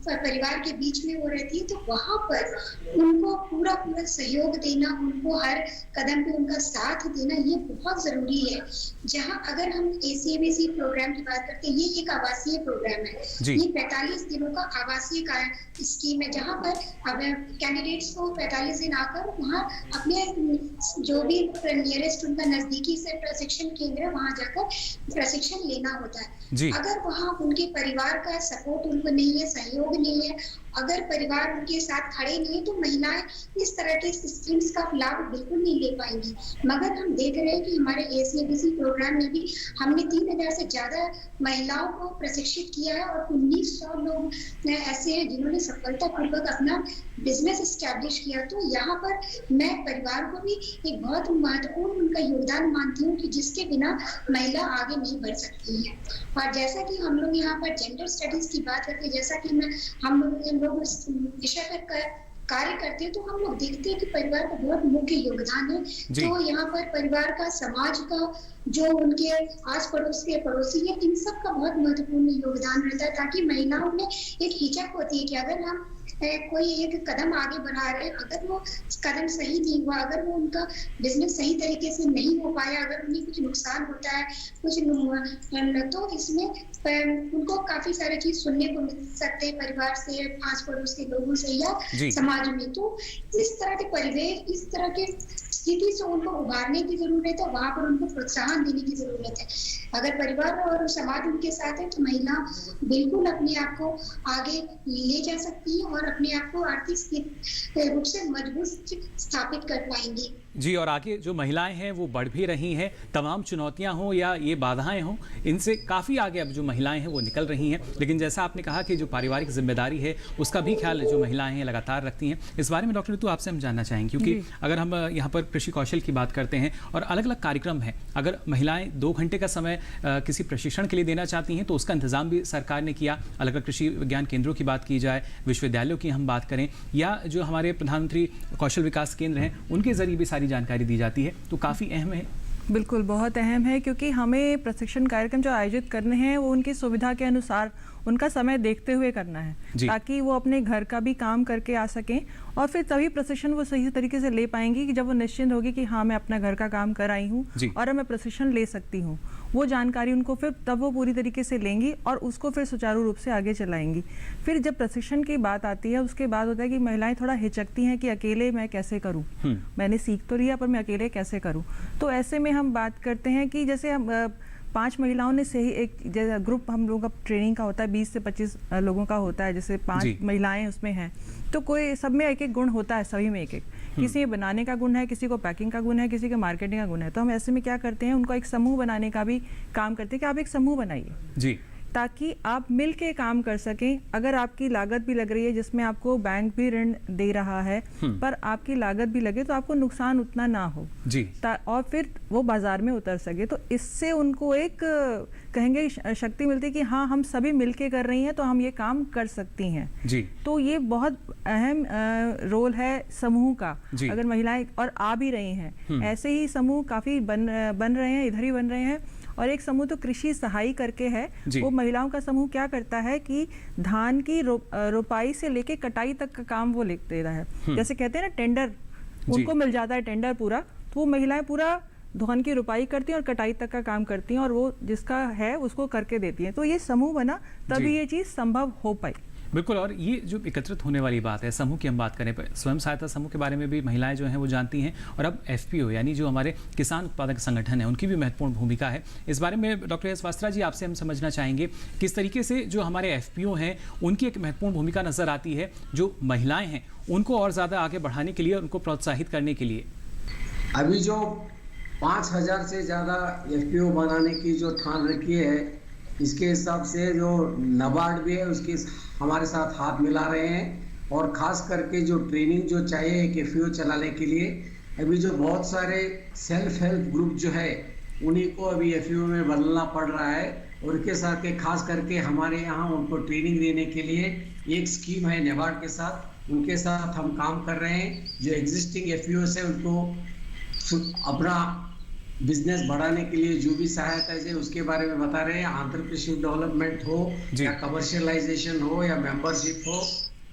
परिवार के बीच में वो रहती है, तो वहाँ पर उनको पूरा सहयोग देना, उनको हर कदम पे उनका साथ देना, ये बहुत जरूरी है। जहाँ अगर हम ACMAC प्रोग्राम की बात करते हैं, ये एक आवासीय प्रोग्राम है, ये 45 दिनों का आवासीय स्कीम है, जहाँ पर कैंडिडेट्स को 45 दिन आकर वहाँ अपने जो भी नियरेस्ट उनका नजदीकी से प्रशिक्षण केंद्र है, वहाँ जाकर प्रशिक्षण लेना होता है। अगर वहाँ उनके परिवार का सपोर्ट उनको नहीं है, सहयोग नहीं है, अगर परिवार उनके साथ खड़े नहीं है, तो महिलाएं इस तरह के स्कीम्स का लाभ बिल्कुल नहीं ले पाएंगी। मगर हम देख रहे हैं कि हमारे ACABC प्रोग्राम में भी हमने 3000 से ज्यादा महिलाओं को प्रशिक्षित किया है और 1900 लोग ऐसे हैं जिन्होंने सफलतापूर्वक अपना बिजनेस एस्टैब्लिश किया। तो यहाँ पर मैं परिवार को भी एक बहुत महत्वपूर्ण उनका योगदान मानती हूँ कि जिसके बिना महिला आगे नहीं बढ़ सकती है। और जैसा कि हम लोग यहाँ पर जेंडर स्टडीज की बात करते हैं, जैसा कि हम लोग इस विषय पर कार्य करते हैं, तो हम लोग देखते हैं कि परिवार का बहुत मुख्य योगदान है। तो यहाँ पर परिवार का, समाज का, जो उनके आस पड़ोस के पड़ोसी है, इन सब का बहुत महत्वपूर्ण योगदान रहता है, ताकि महिलाओं में एक हिचक होती है कि अगर हम कोई एक कदम आगे बढ़ा रहे हैं, अगर वो कदम सही नहीं हुआ, अगर वो उनका बिजनेस सही तरीके से नहीं हो पाया, अगर उन्हें कुछ नुकसान होता है, कुछ तो इसमें उनको काफी सारी चीज सुनने को मिल सकते हैं परिवार से, आस पड़ोस के लोगों से या समाज में। तो इस तरह के परिवेश, इस तरह के स्थिति से उनको उभारने की जरूरत है, वहां पर उनको प्रोत्साहन देने की जरूरत है। अगर परिवार और समाज उनके साथ है, तो महिला बिल्कुल अपने आप को आगे ले जा सकती है और अपने आप को आर्थिक रूप से मजबूत स्थापित कर पाएंगी। जी, और आगे जो महिलाएं हैं वो बढ़ भी रही हैं, तमाम चुनौतियां हों या ये बाधाएं हों, इनसे काफ़ी आगे अब जो महिलाएं हैं वो निकल रही हैं। लेकिन जैसा आपने कहा कि जो पारिवारिक जिम्मेदारी है उसका भी ख्याल जो महिलाएं हैं लगातार रखती हैं। इस बारे में डॉक्टर ऋतु आपसे हम जानना चाहेंगे, क्योंकि अगर हम यहाँ पर कृषि कौशल की बात करते हैं और अलग अलग कार्यक्रम हैं, अगर महिलाएं 2 घंटे का समय किसी प्रशिक्षण के लिए देना चाहती हैं तो उसका इंतजाम भी सरकार ने किया। अलग अलग कृषि विज्ञान केंद्रों की बात की जाए, विश्वविद्यालयों की हम बात करें, या जो हमारे प्रधानमंत्री कौशल विकास केंद्र हैं उनके जरिए भी सारी जानकारी दी जाती है, तो काफ़ी अहम है। बिल्कुल, बहुत अहम है, क्योंकि हमें प्रशिक्षण कार्यक्रम जो आयोजित करने हैं वो उनकी सुविधा के अनुसार, उनका समय देखते हुए करना है, ताकि वो अपने घर का भी काम करके आ सकें और फिर तभी प्रशिक्षण वो सही तरीके से ले पाएंगी कि जब वो निश्चिंत होगी कि हाँ, मैं अपना घर का काम कर आई हूँ और अब मैं प्रशिक्षण ले सकती हूँ। वो जानकारी उनको फिर तब वो पूरी तरीके से लेंगी और उसको फिर सुचारू रूप से आगे चलाएंगी। फिर जब प्रशिक्षण की बात आती है, उसके बाद होता है कि महिलाएं थोड़ा हिचकती हैं कि अकेले मैं कैसे करूँ, मैंने सीख तो लिया पर मैं अकेले कैसे करूँ। तो ऐसे में हम बात करते हैं कि जैसे हम 5 महिलाओं ने से ही एक ग्रुप हम लोगों का ट्रेनिंग का होता है, 20 से 25 लोगों का होता है, जैसे 5 महिलाएं उसमें हैं, तो कोई सब में एक एक गुण होता है, सभी में एक एक, किसी में बनाने का गुण है, किसी को पैकिंग का गुण है, किसी का मार्केटिंग का गुण है। तो हम ऐसे में क्या करते हैं, उनको एक समूह बनाने का भी काम करते हैं कि आप एक समूह बनाइए ताकि आप मिल के काम कर सकें। अगर आपकी लागत भी लग रही है, जिसमें आपको बैंक भी ऋण दे रहा है, पर आपकी लागत भी लगे तो आपको नुकसान उतना ना हो और फिर वो बाजार में उतर सके। तो इससे उनको एक कहेंगे शक्ति मिलती है कि हाँ, हम सभी मिल के कर रही हैं तो हम ये काम कर सकती हैं। तो ये बहुत अहम रोल है समूह का। अगर महिलाएं और आ भी रही हैं, ऐसे ही समूह काफी बन रहे हैं, इधर ही बन रहे हैं। और एक समूह तो कृषि सहाई करके है, वो महिलाओं का समूह क्या करता है कि धान की रोपाई से लेके कटाई तक का काम वो लेते है। जैसे कहते हैं ना टेंडर, उनको मिल जाता है टेंडर पूरा, तो वो महिलाएं पूरा धान की रोपाई करती हैं और कटाई तक का काम करती हैं और वो जिसका है उसको करके देती हैं। तो ये समूह बना तभी ये चीज़ संभव हो पाई। बिल्कुल, और ये जो एकत्रित होने वाली बात है, समूह की हम बात करें, स्वयं सहायता समूह के बारे में भी महिलाएं जो हैं वो जानती हैं, और अब FPO यानी जो हमारे किसान उत्पादक संगठन है, उनकी भी महत्वपूर्ण भूमिका है। इस बारे में डॉक्टर एस वास्त्रा जी आपसे हम समझना चाहेंगे किस तरीके से जो हमारे FPO हैं उनकी एक महत्वपूर्ण भूमिका नजर आती है, जो महिलाएं हैं उनको और ज़्यादा आगे बढ़ाने के लिए, उनको प्रोत्साहित करने के लिए। अभी जो 5000 से ज़्यादा FPO बनाने की जो ठान रखी है, इसके हिसाब से जो नाबार्ड भी है उसके हमारे साथ हाथ मिला रहे हैं। और ख़ास करके जो ट्रेनिंग जो चाहिए एक FPO चलाने के लिए, अभी जो बहुत सारे सेल्फ हेल्प ग्रुप जो है उन्हीं को अभी FPO में बदलना पड़ रहा है। और इसके साथ खास करके हमारे यहाँ उनको ट्रेनिंग देने के लिए एक स्कीम है नाबार्ड के साथ, उनके साथ हम काम कर रहे हैं। जो एग्जिस्टिंग FPO से उनको अपना बिजनेस बढ़ाने के लिए जो भी सहायता है उसके बारे में बता रहे हैं। एंटरप्रेन्योरशिप डेवलपमेंट हो या कमर्शियलाइजेशन हो या मेंबरशिप हो,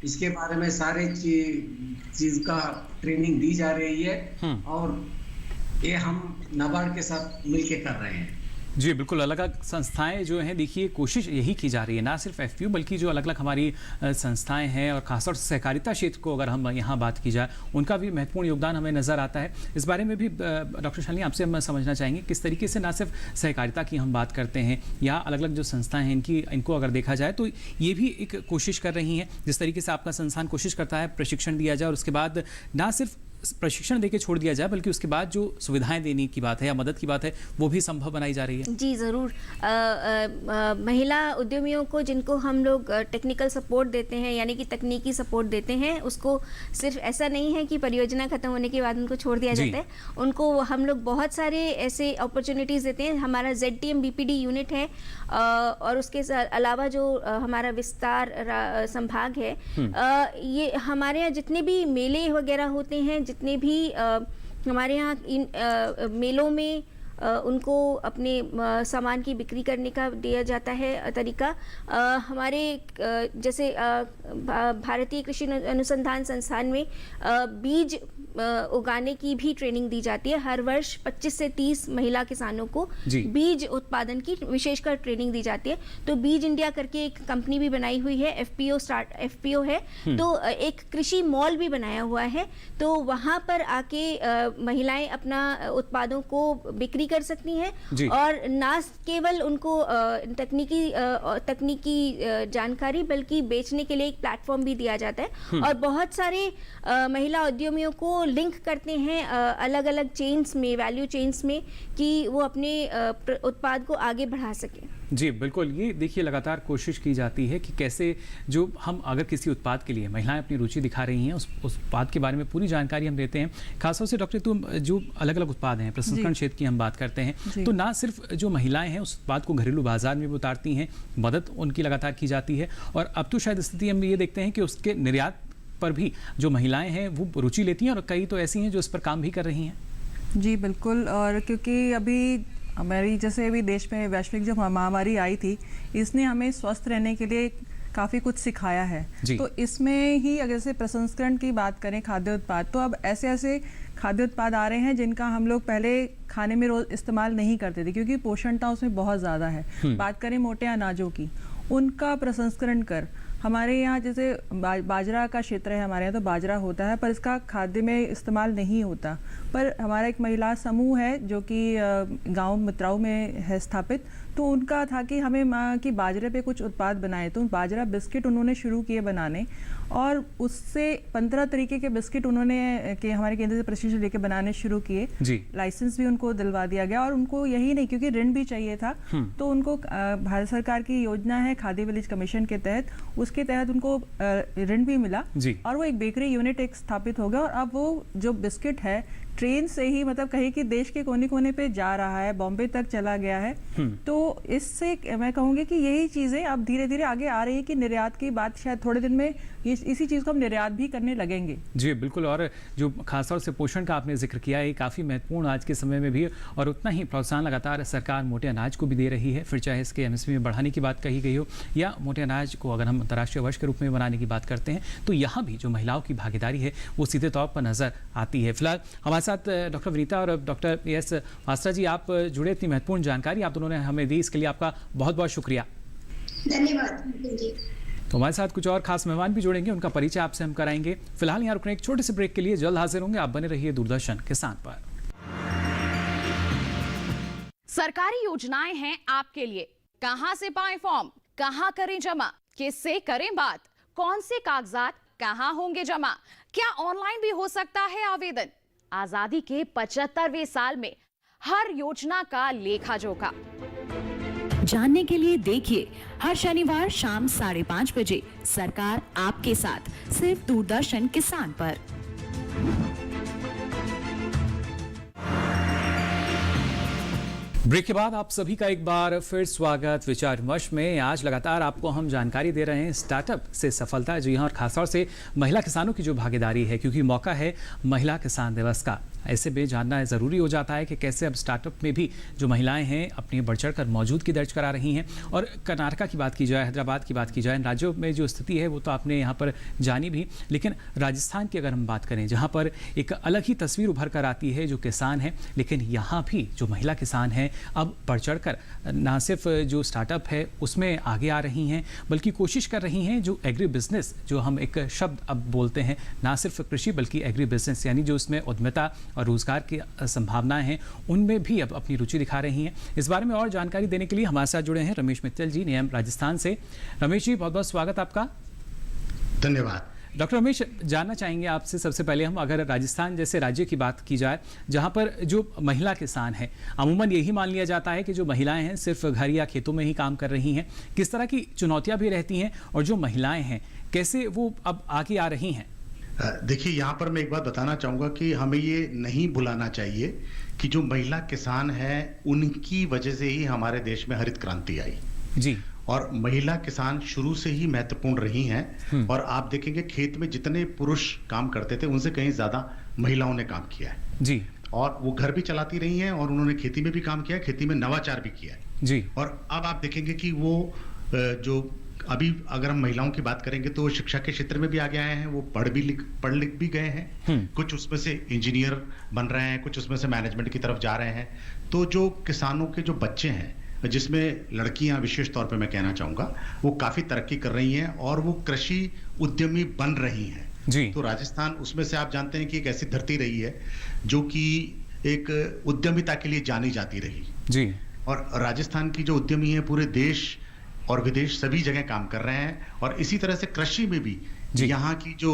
इसके बारे में सारे चीज का ट्रेनिंग दी जा रही है और ये हम नाबार्ड के साथ मिलके कर रहे हैं। जी बिल्कुल, अलग अलग संस्थाएं जो हैं, देखिए कोशिश यही की जा रही है, ना सिर्फ एफपीओ बल्कि जो अलग अलग हमारी संस्थाएं हैं और खासतौर से सहकारिता क्षेत्र को अगर हम यहाँ बात की जाए, उनका भी महत्वपूर्ण योगदान हमें नज़र आता है। इस बारे में भी डॉक्टर शालिनी आपसे हम समझना चाहेंगे किस तरीके से ना सिर्फ सहकारिता की हम बात करते हैं या अलग अलग जो संस्थाएं हैं इनको अगर देखा जाए तो ये भी एक कोशिश कर रही हैं, जिस तरीके से आपका संस्थान कोशिश करता है प्रशिक्षण दिया जाए और उसके बाद ना सिर्फ प्रशिक्षण देके छोड़ दिया जाए बल्कि उसके बाद जो सुविधाएं देने की बात है या मदद की बात है वो भी संभव बनाई जा रही है। जी ज़रूर। महिला उद्यमियों को जिनको हम लोग टेक्निकल सपोर्ट देते हैं यानी कि तकनीकी सपोर्ट देते हैं, उसको सिर्फ ऐसा नहीं है कि परियोजना खत्म होने के बाद उनको छोड़ दिया जाता है, उनको हम लोग बहुत सारे ऐसे अपॉर्चुनिटीज़ देते हैं। हमारा ZTM BPD यूनिट है और उसके अलावा जो हमारा विस्तार संभाग है, ये हमारे यहाँ जितने भी मेले वगैरह होते हैं, जितने भी हमारे यहाँ इन मेलों में उनको अपने सामान की बिक्री करने का दिया जाता है तरीका, हमारे जैसे भारतीय कृषि अनुसंधान संस्थान में बीज उगाने की भी ट्रेनिंग दी जाती है। हर वर्ष 25 से 30 महिला किसानों को बीज उत्पादन की विशेषकर ट्रेनिंग दी जाती है। तो बीज इंडिया करके एक कंपनी भी बनाई हुई है, FPO है, तो एक कृषि मॉल भी बनाया हुआ है, तो वहाँ पर आके महिलाएं अपना उत्पादों को बिक्री कर सकती हैं और ना केवल उनको तकनीकी जानकारी बल्कि बेचने के लिए एक प्लेटफॉर्म भी दिया जाता है और बहुत सारे महिला उद्यमियों को लिंक करते हैं अलग अलग चेन्स में, वैल्यू चेन्स में, कि वो अपने उत्पाद को आगे बढ़ा सकें। जी बिल्कुल, ये देखिए लगातार कोशिश की जाती है कि कैसे जो हम अगर किसी उत्पाद के लिए महिलाएं अपनी रुचि दिखा रही हैं उस उत्पाद के बारे में पूरी जानकारी हम देते हैं। खासतौर से डॉक्टर, तुम जो अलग अलग उत्पाद हैं प्रसंस्करण क्षेत्र की हम बात करते हैं, तो ना सिर्फ जो महिलाएं हैं उस उत्पाद को घरेलू बाजार में भी उतारती हैं, मदद उनकी लगातार की जाती है और अब तो शायद स्थिति हम ये देखते हैं कि उसके निर्यात पर भी जो महिलाएं हैं वो रुचि लेती हैं और कई तो ऐसी हैं जो इस पर काम भी कर रही हैं। जी बिल्कुल, और क्योंकि अभी हमारी जैसे अभी देश में वैश्विक जो महामारी आई थी, इसने हमें स्वस्थ रहने के लिए काफ़ी कुछ सिखाया है। तो इसमें ही अगर से प्रसंस्करण की बात करें खाद्य उत्पाद, तो अब ऐसे ऐसे खाद्य उत्पाद आ रहे हैं जिनका हम लोग पहले खाने में रोज़ इस्तेमाल नहीं करते थे क्योंकि पोषणता उसमें बहुत ज़्यादा है। बात करें मोटे अनाजों की, उनका प्रसंस्करण कर हमारे यहाँ जैसे बाजरा का क्षेत्र है, हमारे यहाँ तो बाजरा होता है पर इसका खाद्य में इस्तेमाल नहीं होता। पर हमारा एक महिला समूह है जो कि गांव मित्राऊ में है स्थापित, तो उनका था कि हमें कि बाजरे पे कुछ उत्पाद बनाए, तो बाजरा बिस्किट उन्होंने शुरू किए बनाने और उससे 15 तरीके के बिस्किट उन्होंने हमारे केंद्र से प्रशिक्षण लेके बनाने शुरू किए। लाइसेंस भी उनको दिलवा दिया गया और उनको यही नहीं क्योंकि ऋण भी चाहिए था, तो उनको भारत सरकार की योजना है खादी विलेज कमीशन के तहत, उसके तहत उनको ऋण भी मिला और वो एक बेकरी यूनिट एक स्थापित हो गया और अब वो जो बिस्किट है ट्रेन से ही मतलब कहीं कि देश के कोने कोने पे जा रहा है, बॉम्बे तक चला गया है। तो इससे मैं कहूँगी कि यही चीज़ें अब धीरे धीरे आगे आ रही है कि निर्यात की बात शायद थोड़े दिन में इसी चीज़ को हम निर्यात भी करने लगेंगे। जी बिल्कुल, और जो खासतौर से पोषण का आपने जिक्र किया है काफ़ी महत्वपूर्ण आज के समय में भी, और उतना ही प्रोत्साहन लगातार सरकार मोटे अनाज को भी दे रही है, फिर चाहे इसके MSP में बढ़ाने की बात कही गई हो या मोटे अनाज को अगर हम अंतर्राष्ट्रीय वर्ष के रूप में बनाने की बात करते हैं तो यहाँ भी जो महिलाओं की भागीदारी है वो सीधे तौर पर नजर आती है। फिलहाल हमारे साथ डॉक्टर विनीता और डॉक्टर PS वास्त्रा जी, आप जुड़े, इतनी महत्वपूर्ण जानकारी आप दोनों ने हमें दी, इसके लिए आपका बहुत बहुत शुक्रिया। धन्यवाद। तो हमारे साथ कुछ और खास मेहमान भी जुड़ेंगे, उनका परिचय आपसे हम कराएंगे। फिलहाल यहाँ रुकने एक छोटे से ब्रेक के लिए, जल्द हाजिर होंगे, आप बने रहिए दूरदर्शन किसान पर। सरकारी योजनाएं हैं आपके लिए, कहां से पाएं फॉर्म, कहां करें जमा, किससे करें बात, कौन से कागजात कहां होंगे जमा, क्या ऑनलाइन भी हो सकता है आवेदन। आजादी के 75वें साल में हर योजना का लेखा जोखा जानने के लिए देखिए हर शनिवार शाम 5:30 बजे सरकार आपके साथ, सिर्फ दूरदर्शन किसान पर। ब्रेक के बाद आप सभी का एक बार फिर स्वागत विचार विमर्श में। आज लगातार आपको हम जानकारी दे रहे हैं स्टार्टअप से सफलता, जी हाँ, और खासतौर से महिला किसानों की जो भागीदारी है, क्योंकि मौका है महिला किसान दिवस का। ऐसे में जानना ज़रूरी हो जाता है कि कैसे अब स्टार्टअप में भी जो महिलाएं हैं अपनी बढ़ चढ़ कर मौजूदगी दर्ज करा रही हैं। और कर्नाटका की बात की जाए, हैदराबाद की बात की जाए, इन राज्यों में जो स्थिति है वो तो आपने यहाँ पर जानी भी, लेकिन राजस्थान की अगर हम बात करें जहाँ पर एक अलग ही तस्वीर उभर कर आती है, जो किसान है, लेकिन यहाँ भी जो महिला किसान हैं अब बढ़ चढ़कर ना सिर्फ जो स्टार्टअप है उसमें आगे आ रही हैं, बल्कि कोशिश कर रही हैं जो एग्री बिजनेस, जो हम एक शब्द अब बोलते हैं, ना सिर्फ कृषि बल्कि एग्री बिजनेस, यानी जो उसमें उद्यमिता और रोजगार की संभावनाएं हैं, उनमें भी अब अपनी रुचि दिखा रही हैं। इस बारे में और जानकारी देने के लिए हमारे साथ जुड़े हैं रमेश मित्तल जी, नियम राजस्थान से। रमेश जी, बहुत बहुत स्वागत आपका। धन्यवाद। डॉक्टर रमेश, जानना चाहेंगे आपसे सबसे पहले हम, अगर राजस्थान जैसे राज्य की बात की जाए जहां पर जो महिला किसान है, अमूमन यही मान लिया जाता है कि जो महिलाएं हैं सिर्फ घर या खेतों में ही काम कर रही हैं, किस तरह की चुनौतियां भी रहती हैं और जो महिलाएं हैं कैसे वो अब आगे आ रही हैं? देखिए, यहाँ पर मैं एक बात बताना चाहूंगा कि हमें ये नहीं भुलाना चाहिए कि जो महिला किसान है उनकी वजह से ही हमारे देश में हरित क्रांति आई जी। और महिला किसान शुरू से ही महत्वपूर्ण रही हैं और आप देखेंगे खेत में जितने पुरुष काम करते थे उनसे कहीं ज्यादा महिलाओं ने काम किया है जी। और वो घर भी चलाती रही हैं और उन्होंने खेती में भी काम किया है, खेती में नवाचार भी किया है जी। और अब आप देखेंगे कि वो जो अभी अगर हम महिलाओं की बात करेंगे तो शिक्षा के क्षेत्र में भी आगे आए हैं, वो पढ़ लिख भी गए हैं, कुछ उसमें से इंजीनियर बन रहे हैं, कुछ उसमें से मैनेजमेंट की तरफ जा रहे हैं। तो जो किसानों के जो बच्चे हैं, जिसमें लड़कियां विशेष तौर पे मैं कहना चाहूंगा, वो काफी तरक्की कर रही हैं और वो कृषि उद्यमी बन रही हैं जी। तो राजस्थान उसमें से आप जानते हैं कि एक ऐसी धरती रही है जो कि एक उद्यमिता के लिए जानी जाती रही जी। और राजस्थान की जो उद्यमी है पूरे देश और विदेश सभी जगह काम कर रहे हैं और इसी तरह से कृषि में भी यहाँ की जो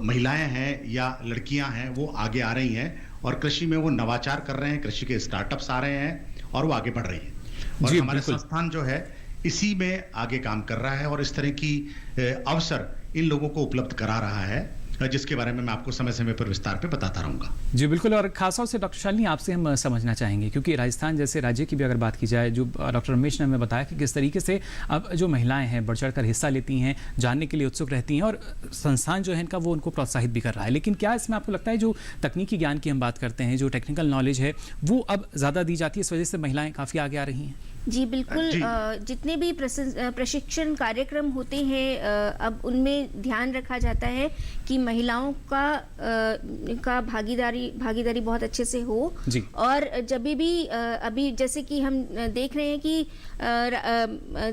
महिलाएं हैं या लड़कियां हैं वो आगे आ रही हैं और कृषि में वो नवाचार कर रहे हैं, कृषि के स्टार्टअप्स आ रहे हैं और वो आगे बढ़ रही हैं और हमारे संस्थान जो है इसी में आगे काम कर रहा है और इस तरह की अवसर इन लोगों को उपलब्ध करा रहा है, जिसके बारे में मैं आपको समय समय पर विस्तार पे बताता रहूंगा। जी बिल्कुल। और खासतौर से डॉक्टर शालिनी, आपसे हम समझना चाहेंगे, क्योंकि राजस्थान जैसे राज्य की भी अगर बात की जाए, जो डॉक्टर रमेश ने हमें बताया कि किस तरीके से अब जो महिलाएं हैं बढ़ चढ़ कर हिस्सा लेती हैं, जानने के लिए उत्सुक रहती हैं और संस्थान जो है इनका वो उनको प्रोत्साहित भी कर रहा है। लेकिन क्या इसमें आपको लगता है जो तकनीकी ज्ञान की हम बात करते हैं, जो टेक्निकल नॉलेज है, वो अब ज़्यादा दी जाती है, इस वजह से महिलाएं काफ़ी आगे आ रही हैं? जी बिल्कुल। जितने भी प्रशिक्षण कार्यक्रम होते हैं अब उनमें ध्यान रखा जाता है कि महिलाओं का भागीदारी बहुत अच्छे से हो जी। और जब भी अभी जैसे कि हम देख रहे हैं कि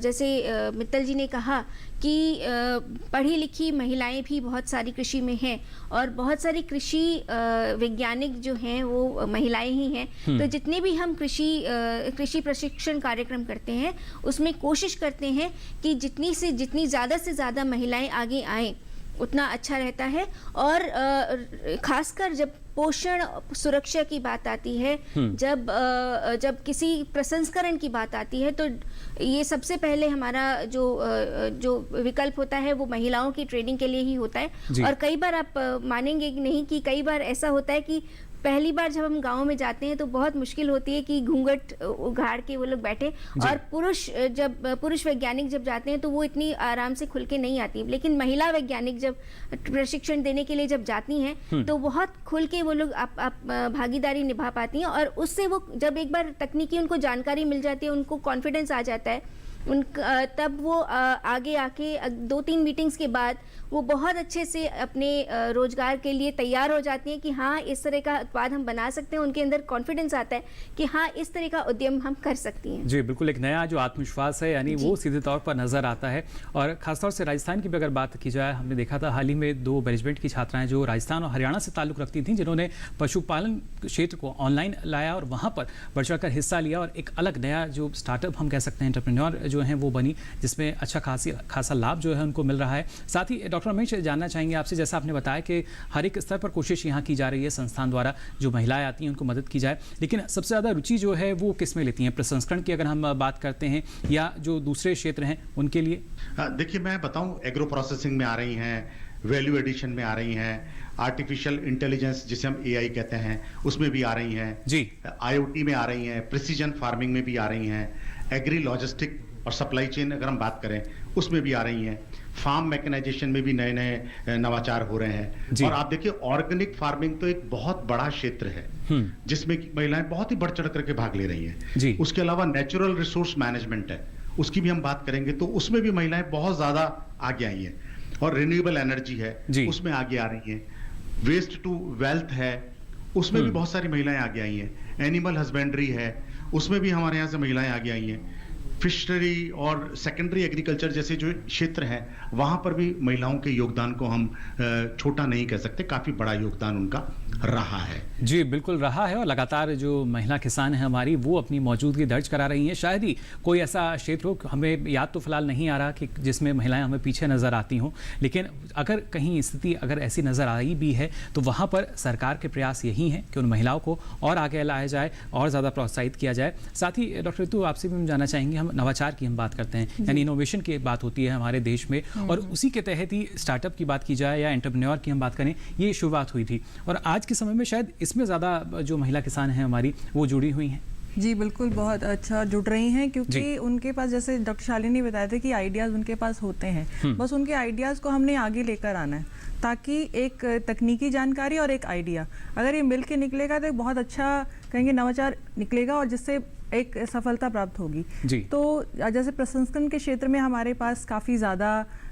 जैसे मित्तल जी ने कहा कि पढ़ी लिखी महिलाएं भी बहुत सारी कृषि में हैं और बहुत सारी कृषि वैज्ञानिक जो हैं वो महिलाएं ही हैं। तो जितने भी हम कृषि प्रशिक्षण कार्यक्रम करते हैं उसमें कोशिश करते हैं कि जितनी ज़्यादा से ज़्यादा महिलाएं आगे आएं उतना अच्छा रहता है। और खासकर जब पोषण सुरक्षा की बात आती है, जब किसी प्रसंस्करण की बात आती है, तो ये सबसे पहले हमारा जो विकल्प होता है वो महिलाओं की ट्रेनिंग के लिए ही होता है। और कई बार आप मानेंगे कि नहीं कि कई बार ऐसा होता है कि पहली बार जब हम गांव में जाते हैं तो बहुत मुश्किल होती है कि घूंघट उघाड़ के वो लोग बैठे, और पुरुष वैज्ञानिक जब जाते हैं तो वो इतनी आराम से खुल के नहीं आती। लेकिन महिला वैज्ञानिक जब प्रशिक्षण देने के लिए जब जाती हैं तो बहुत खुल के वो लोग भागीदारी निभा पाती हैं और उससे वो जब एक बार तकनीकी उनको जानकारी मिल जाती है, उनको कॉन्फिडेंस आ जाता है, तब वो आगे आके 2-3 मीटिंग्स के बाद वो बहुत अच्छे से अपने रोजगार के लिए तैयार हो जाती हैं कि हाँ इस तरह का उत्पाद हम बना सकते हैं। उनके अंदर कॉन्फिडेंस आता है कि हाँ इस तरह का उद्यम हम कर सकती हैं। जी बिल्कुल, एक नया जो आत्मविश्वास है यानी वो सीधे तौर पर नजर आता है। और खासतौर से राजस्थान की भी अगर बात की जाए, हमने देखा था हाल ही में 2 मैनेजमेंट की छात्राएं जो राजस्थान और हरियाणा से ताल्लुक रखती थीं, जिन्होंने पशुपालन क्षेत्र को ऑनलाइन लाया और वहाँ पर बढ़ चढ़कर हिस्सा लिया और एक अलग नया जो स्टार्टअप हम कह सकते हैं, एंटरप्रेन्योर जो हैं वो बनी, जिसमें अच्छा खासा लाभ जो है उनको मिल रहा है। साथ ही डॉक्टर रमेश, जानना चाहेंगे आपसे, जैसा आपने बताया कि हर एक स्तर पर कोशिश यहाँ की जा रही है संस्थान द्वारा, जो महिलाएं आती हैं उनको मदद की जाए, लेकिन सबसे ज़्यादा रुचि जो है वो किस में लेती हैं? प्रसंस्करण की अगर हम बात करते हैं या जो दूसरे क्षेत्र हैं उनके लिए? देखिए, मैं बताऊं, एग्रो प्रोसेसिंग में आ रही हैं, वैल्यू एडिशन में आ रही हैं, आर्टिफिशियल इंटेलिजेंस जिसे हम AI कहते हैं उसमें भी आ रही हैं जी, IoT में आ रही हैं, प्रिसीजन फार्मिंग में भी आ रही हैं, एग्री लॉजिस्टिक और सप्लाई चेन अगर हम बात करें उसमें भी आ रही हैं, फार्म मैकेनाइजेशन में भी नए नए नवाचार हो रहे हैं। और आप देखिए, ऑर्गेनिक फार्मिंग तो एक बहुत बड़ा क्षेत्र है जिसमें महिलाएं बहुत ही बढ़ चढ़ करके भाग ले रही हैं। उसके अलावा नेचुरल रिसोर्स मैनेजमेंट है, उसकी भी हम बात करेंगे तो उसमें भी महिलाएं बहुत ज्यादा आगे आई हैं। और रिन्यूएबल एनर्जी है उसमें आगे आ रही हैं, वेस्ट टू वेल्थ है उसमें भी बहुत सारी महिलाएं आगे आई हैं, एनिमल हस्बेंड्री है उसमें भी हमारे यहाँ से महिलाएं आगे आई हैं। फिशरी और सेकेंडरी एग्रीकल्चर जैसे जो क्षेत्र हैं वहां पर भी महिलाओं के योगदान को हम छोटा नहीं कह सकते, काफी बड़ा योगदान उनका रहा है। जी बिल्कुल रहा है, और लगातार जो महिला किसान है हमारी वो अपनी मौजूदगी दर्ज करा रही हैं। शायद ही कोई ऐसा क्षेत्र हो, हमें याद तो फिलहाल नहीं आ रहा कि जिसमें महिलाएं हमें पीछे नजर आती हों, लेकिन अगर कहीं स्थिति अगर ऐसी नजर आई भी है तो वहाँ पर सरकार के प्रयास यही हैं कि उन महिलाओं को और आगे लाया जाए और ज़्यादा प्रोत्साहित किया जाए। साथ ही डॉक्टर ऋतु, आपसे भी हम जानना चाहेंगे, हम नवाचार की हम बात करते हैं, यानी इनोवेशन की बात होती है हमारे देश में, और उसी के तहत ही स्टार्टअप की बात की जाए या एंटरप्रेन्योर की हम बात करें, ये शुरुआत हुई थी, और आज के समय में शायद इसमें ज़्यादा जो महिला किसान हैं हमारी वो जुड़ी हुई हैं। जी बिल्कुल, बहुत अच्छा जुड़ रही हैं, क्योंकि उनके पास, जैसे डॉक्टर शालिनी ने बताया था कि आइडियाज़ उनके पास होते हैं, बस उनके आइडियाज़ को हमने आगे लेकर आना है, ताकि एक तकनीकी जानकारी और एक आइडिया अगर ये मिल के निकलेगा तो बहुत अच्छा कहेंगे नवाचार निकलेगा, और जिससे एक सफलता प्राप्त होगी। तो जैसे प्रसंस्करण के क्षेत्र में हमारे पास काफ़ी ज़्यादा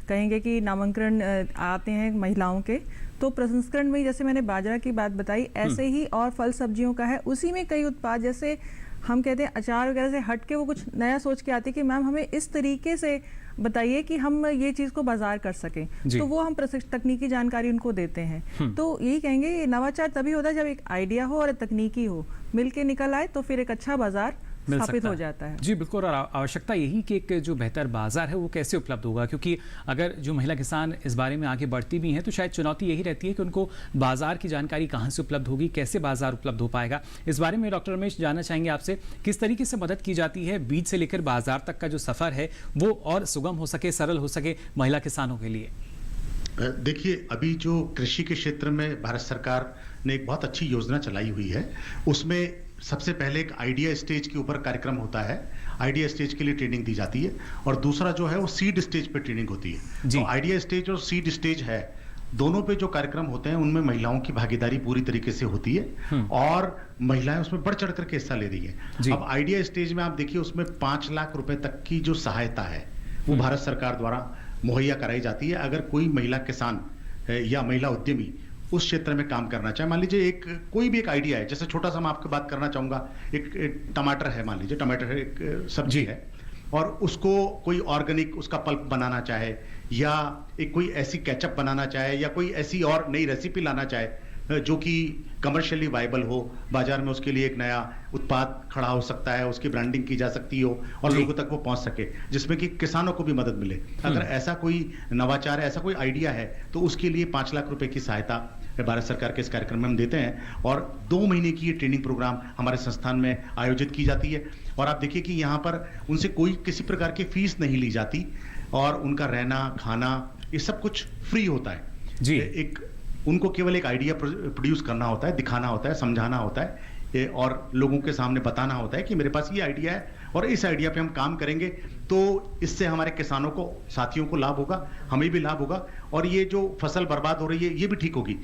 कहेंगे कि नामांकन आते हैं महिलाओं के, तो प्रसंस्करण में जैसे मैंने बाजरा की बात बताई, ऐसे ही और फल सब्जियों का है, उसी में कई उत्पाद जैसे हम कहते हैं अचार वगैरह से हट के वो कुछ नया सोच के आती है कि मैम हमें इस तरीके से बताइए कि हम ये चीज़ को बाजार कर सकें, तो वो हम तकनीकी जानकारी उनको देते हैं। तो यही कहेंगे नवाचार तभी होता है जब एक आइडिया हो और तकनीकी हो, मिल के निकल आए तो फिर एक अच्छा बाजार स्थापित हो जाता है। जी बिल्कुल, और आवश्यकता यही कि एक जो बेहतर बाजार है वो कैसे उपलब्ध होगा, क्योंकि अगर जो महिला किसान इस बारे में आगे बढ़ती भी हैं तो शायद चुनौती यही रहती है कि उनको बाजार की जानकारी कहाँ से उपलब्ध होगी, कैसे बाजार उपलब्ध हो पाएगा। इस बारे में डॉक्टर रमेश जानना चाहेंगे आपसे, किस तरीके से मदद की जाती है बीज से लेकर बाजार तक का जो सफ़र है वो और सुगम हो सके, सरल हो सके महिला किसानों के लिए। देखिए, अभी जो कृषि के क्षेत्र में भारत सरकार ने एक बहुत अच्छी योजना चलाई हुई है, उसमें सबसे पहले एक आइडिया स्टेज के ऊपर कार्यक्रम होता है, आइडिया स्टेज के लिए ट्रेनिंग दी जाती है, और दूसरा जो है वो सीड स्टेज पे ट्रेनिंग होती है। तो आइडिया स्टेज और सीड स्टेज है, दोनों पे जो कार्यक्रम होते हैं उनमें महिलाओं की भागीदारी पूरी तरीके से होती है, और महिलाएं उसमें बढ़ चढ़ करके हिस्सा ले रही है। अब आइडिया स्टेज में आप देखिए, उसमें 5 लाख रुपए तक की जो सहायता है वो भारत सरकार द्वारा मुहैया कराई जाती है। अगर कोई महिला किसान या महिला उद्यमी उस क्षेत्र में काम करना चाहे, मान लीजिए कोई भी एक आइडिया है, जैसे छोटा सा मैं आपको बात करना चाहूंगा, एक टमाटर है, मान लीजिए टमाटर एक सब्जी है, और उसको कोई ऑर्गेनिक उसका पल्प बनाना चाहे, या एक कोई ऐसी केचप बनाना चाहे, या कोई ऐसी और नई रेसिपी लाना चाहे जो कि कमर्शियली वायबल हो, बाजार में उसके लिए एक नया उत्पाद खड़ा हो सकता है, उसकी ब्रांडिंग की जा सकती हो और लोगों तक वो पहुंच सके, जिसमें कि किसानों को भी मदद मिले। अगर ऐसा कोई नवाचार है, ऐसा कोई आइडिया है, तो उसके लिए 5 लाख रुपए की सहायता भारत सरकार के इस कार्यक्रम में हम देते हैं, और 2 महीने की ये ट्रेनिंग प्रोग्राम हमारे संस्थान में आयोजित की जाती है। और आप देखिए कि यहाँ पर उनसे कोई किसी प्रकार की फीस नहीं ली जाती, और उनका रहना खाना ये सब कुछ फ्री होता है। एक उनको केवल एक आइडिया प्रोड्यूस करना होता है, दिखाना होता है, समझाना होता है, और लोगों के सामने बताना होता है कि मेरे पास ये आइडिया है और इस आइडिया पे हम काम करेंगे, तो इससे हमारे किसानों को, साथियों को लाभ होगा, हमें भी लाभ होगा, और ये जो फसल बर्बाद हो रही है ये भी ठीक होगी।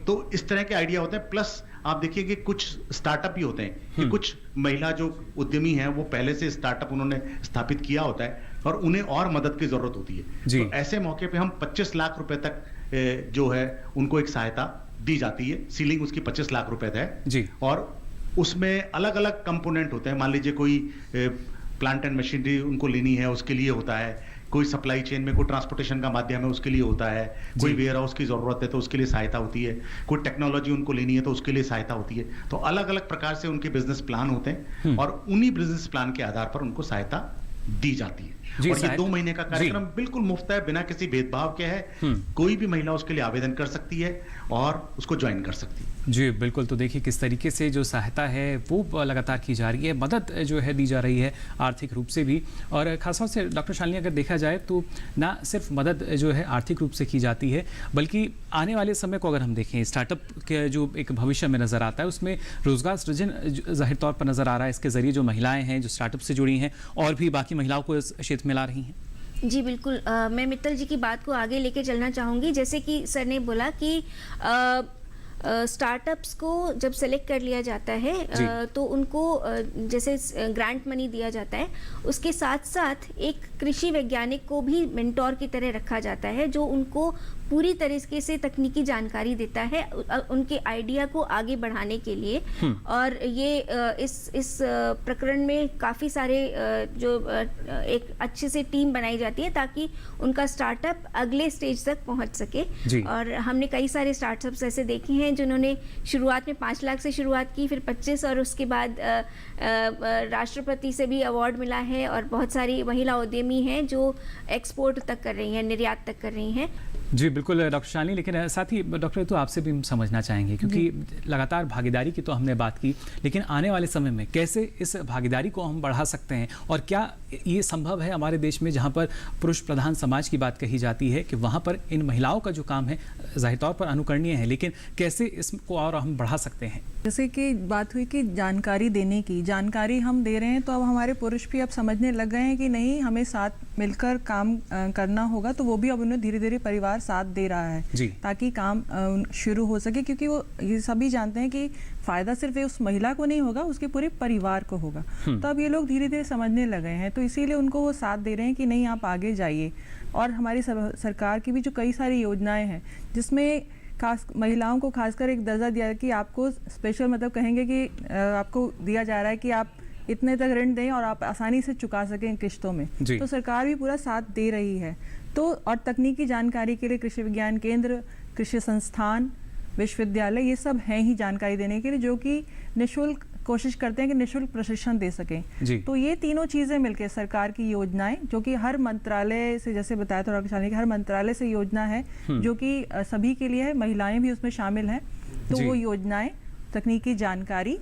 तो इस तरह के आइडिया होते हैं। प्लस आप देखिए कि कुछ स्टार्टअप भी होते हैं कि कुछ महिला जो उद्यमी हैं वो पहले से स्टार्टअप उन्होंने स्थापित किया होता है और उन्हें और मदद की जरूरत होती है। तो ऐसे मौके पे हम 25 लाख रुपए तक जो है उनको एक सहायता दी जाती है। सीलिंग उसकी 25 लाख रुपए है, और उसमें अलग अलग कंपोनेंट होते हैं। मान लीजिए कोई प्लांट एंड मशीनरी उनको लेनी है, उसके लिए होता है, कोई सप्लाई चेन में कोई ट्रांसपोर्टेशन का माध्यम है उसके लिए होता है, कोई वेयर हाउस की जरूरत है तो उसके लिए सहायता होती है, कोई टेक्नोलॉजी उनको लेनी है तो उसके लिए सहायता होती है। तो अलग अलग प्रकार से उनके बिजनेस प्लान होते हैं, और उन्हीं बिजनेस प्लान के आधार पर उनको सहायता दी जाती है। और ये 2 महीने का कार्यक्रम बिल्कुल मुफ्त है, बिना किसी भेदभाव के है। कोई भी महिला उसके लिए आवेदन कर सकती है और उसको ज्वाइन कर सकती है। जी बिल्कुल, तो देखिए किस तरीके से जो सहायता है वो लगातार की जा रही है, मदद जो है दी जा रही है आर्थिक रूप से भी। और खासतौर से डॉक्टर शालिनी अगर देखा जाए तो ना सिर्फ मदद जो है आर्थिक रूप से की जाती है, बल्कि आने वाले समय को अगर हम देखें, स्टार्टअप के जो एक भविष्य में नज़र आता है उसमें रोजगार सृजन जाहिर तौर पर नज़र आ रहा है। इसके ज़रिए जो महिलाएँ हैं जो स्टार्टअप से जुड़ी हैं और भी बाकी महिलाओं को इस क्षेत्र में ला रही हैं। जी बिल्कुल, मैं मित्तल जी की बात को आगे लेके चलना चाहूँगी। जैसे कि सर ने बोला कि स्टार्टअप्स को जब सेलेक्ट कर लिया जाता है तो उनको जैसे ग्रांट मनी दिया जाता है, उसके साथ साथ एक कृषि वैज्ञानिक को भी मेंटोर की तरह रखा जाता है, जो उनको पूरी तरीके से तकनीकी जानकारी देता है उनके आइडिया को आगे बढ़ाने के लिए। और ये इस प्रकरण में काफ़ी सारे जो एक अच्छे से टीम बनाई जाती है ताकि उनका स्टार्टअप अगले स्टेज तक पहुंच सके। और हमने कई सारे स्टार्टअप्स ऐसे देखे हैं जिन्होंने शुरुआत में 5 लाख से शुरुआत की, फिर 25 और उसके बाद राष्ट्रपति से भी अवार्ड मिला है। और बहुत सारी महिला उद्यमी हैं जो एक्सपोर्ट तक कर रही हैं, निर्यात तक कर रही हैं। जी बिल्कुल डॉक्टर शालिनी, लेकिन साथ ही डॉक्टर तो आपसे भी हम समझना चाहेंगे क्योंकि लगातार भागीदारी की तो हमने बात की, लेकिन आने वाले समय में कैसे इस भागीदारी को हम बढ़ा सकते हैं और क्या ये संभव है हमारे देश में जहां पर पुरुष प्रधान समाज की बात कही जाती है कि वहां पर इन महिलाओं का जो काम है जाहिर तौर पर अनुकरणीय है, लेकिन कैसे इसको और हम बढ़ा सकते हैं? जैसे कि बात हुई कि जानकारी देने की, जानकारी हम दे रहे हैं तो अब हमारे पुरुष भी अब समझने लग गए हैं कि नहीं, हमें साथ मिलकर काम करना होगा। तो वो भी अब उन्हें धीरे धीरे परिवार साथ दे रहा है ताकि काम शुरू हो सके, क्योंकि वो ये सभी जानते हैं कि फायदा सिर्फ उस महिला को नहीं होगा, उसके पूरे परिवार को होगा। तो अब ये लोग धीरे धीरे समझने लगे हैं, तो इसीलिए उनको वो साथ दे रहे हैं कि नहीं, आप आगे जाइए। और हमारी सरकार की भी जो कई सारी योजनाएं हैं जिसमें खास महिलाओं को खासकर एक दर्जा दिया कि आपको स्पेशल मतलब कहेंगे कि आपको दिया जा रहा है कि आप इतने तक ऋण दें और आप आसानी से चुका सकें किश्तों में। तो सरकार भी पूरा साथ दे रही है। तो और तकनीकी जानकारी के लिए कृषि विज्ञान केंद्र, कृषि संस्थान, विश्वविद्यालय, ये सब हैं ही जानकारी देने के लिए, जो कि निःशुल्क कोशिश करते हैं कि निःशुल्क प्रशिक्षण दे सकें। तो ये तीनों चीज़ें मिलकर सरकार की योजनाएं, जो कि हर मंत्रालय से, जैसे बताया था डॉक्टर शालिनी कि हर मंत्रालय से योजना है जो कि सभी के लिए है, महिलाएं भी उसमें शामिल हैं। तो वो योजनाएं, तकनीकी जानकारी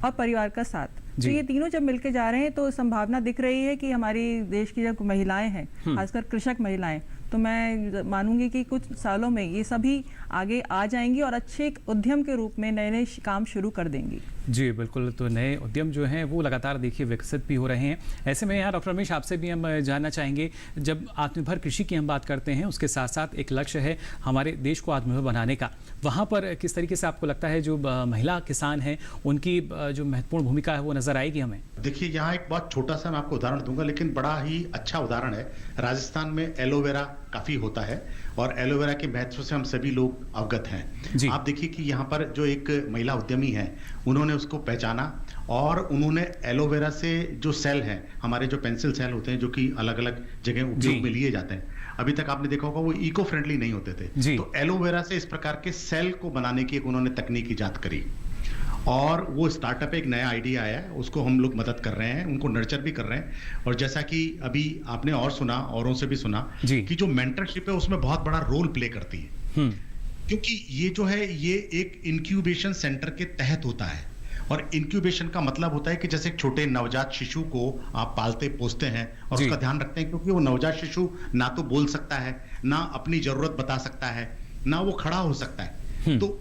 और परिवार का साथ, तो ये तीनों जब मिलके जा रहे हैं तो संभावना दिख रही है कि हमारी देश की जो महिलाएं हैं, खासकर कृषक महिलाएं, तो मैं मानूंगी कि कुछ सालों में ये सभी आगे आ जाएंगी और अच्छे उद्यम के रूप में नए नए काम शुरू कर देंगी। जी बिल्कुल, तो नए उद्यम जो हैं वो लगातार देखिए विकसित भी हो रहे हैं। ऐसे में यहाँ डॉक्टर रमेश, आपसे भी हम जानना चाहेंगे, जब आत्मनिर्भर कृषि की हम बात करते हैं, उसके साथ साथ एक लक्ष्य है हमारे देश को आत्मनिर्भर बनाने का, वहाँ पर किस तरीके से आपको लगता है जो महिला किसान हैं उनकी जो महत्वपूर्ण भूमिका है वो नजर आएगी हमें? देखिए, यहाँ एक बहुत छोटा सा मैं आपको उदाहरण दूंगा, लेकिन बड़ा ही अच्छा उदाहरण है। राजस्थान में एलोवेरा काफी होता है और एलोवेरा के महत्व से हम सभी लोग अवगत हैं। आप देखिए कि यहाँ पर जो एक महिला उद्यमी है, उन्होंने उसको पहचाना और उन्होंने एलोवेरा से जो सेल हैं, हमारे जो पेंसिल सेल होते हैं जो कि अलग अलग जगह उपयोग में लिए जाते हैं, अभी तक आपने देखा होगा वो इको फ्रेंडली नहीं होते थे। तो एलोवेरा से इस प्रकार के सेल को बनाने की एक उन्होंने तकनीक ईजाद करी और वो स्टार्टअप एक नया आइडिया आया है, उसको हम लोग मदद कर रहे हैं, उनको नर्चर भी कर रहे हैं। और जैसा कि अभी आपने और सुना, औरों से भी सुना कि जो मेंटरशिप है उसमें बहुत बड़ा रोल प्ले करती है, क्योंकि ये जो है ये एक इंक्यूबेशन सेंटर के तहत होता है। और इंक्यूबेशन का मतलब होता है कि जैसे एक छोटे नवजात शिशु को आप पालते पोसते हैं और उसका ध्यान रखते हैं, क्योंकि वो नवजात शिशु ना तो बोल सकता है, ना अपनी जरूरत बता सकता है, ना वो खड़ा हो सकता है। तो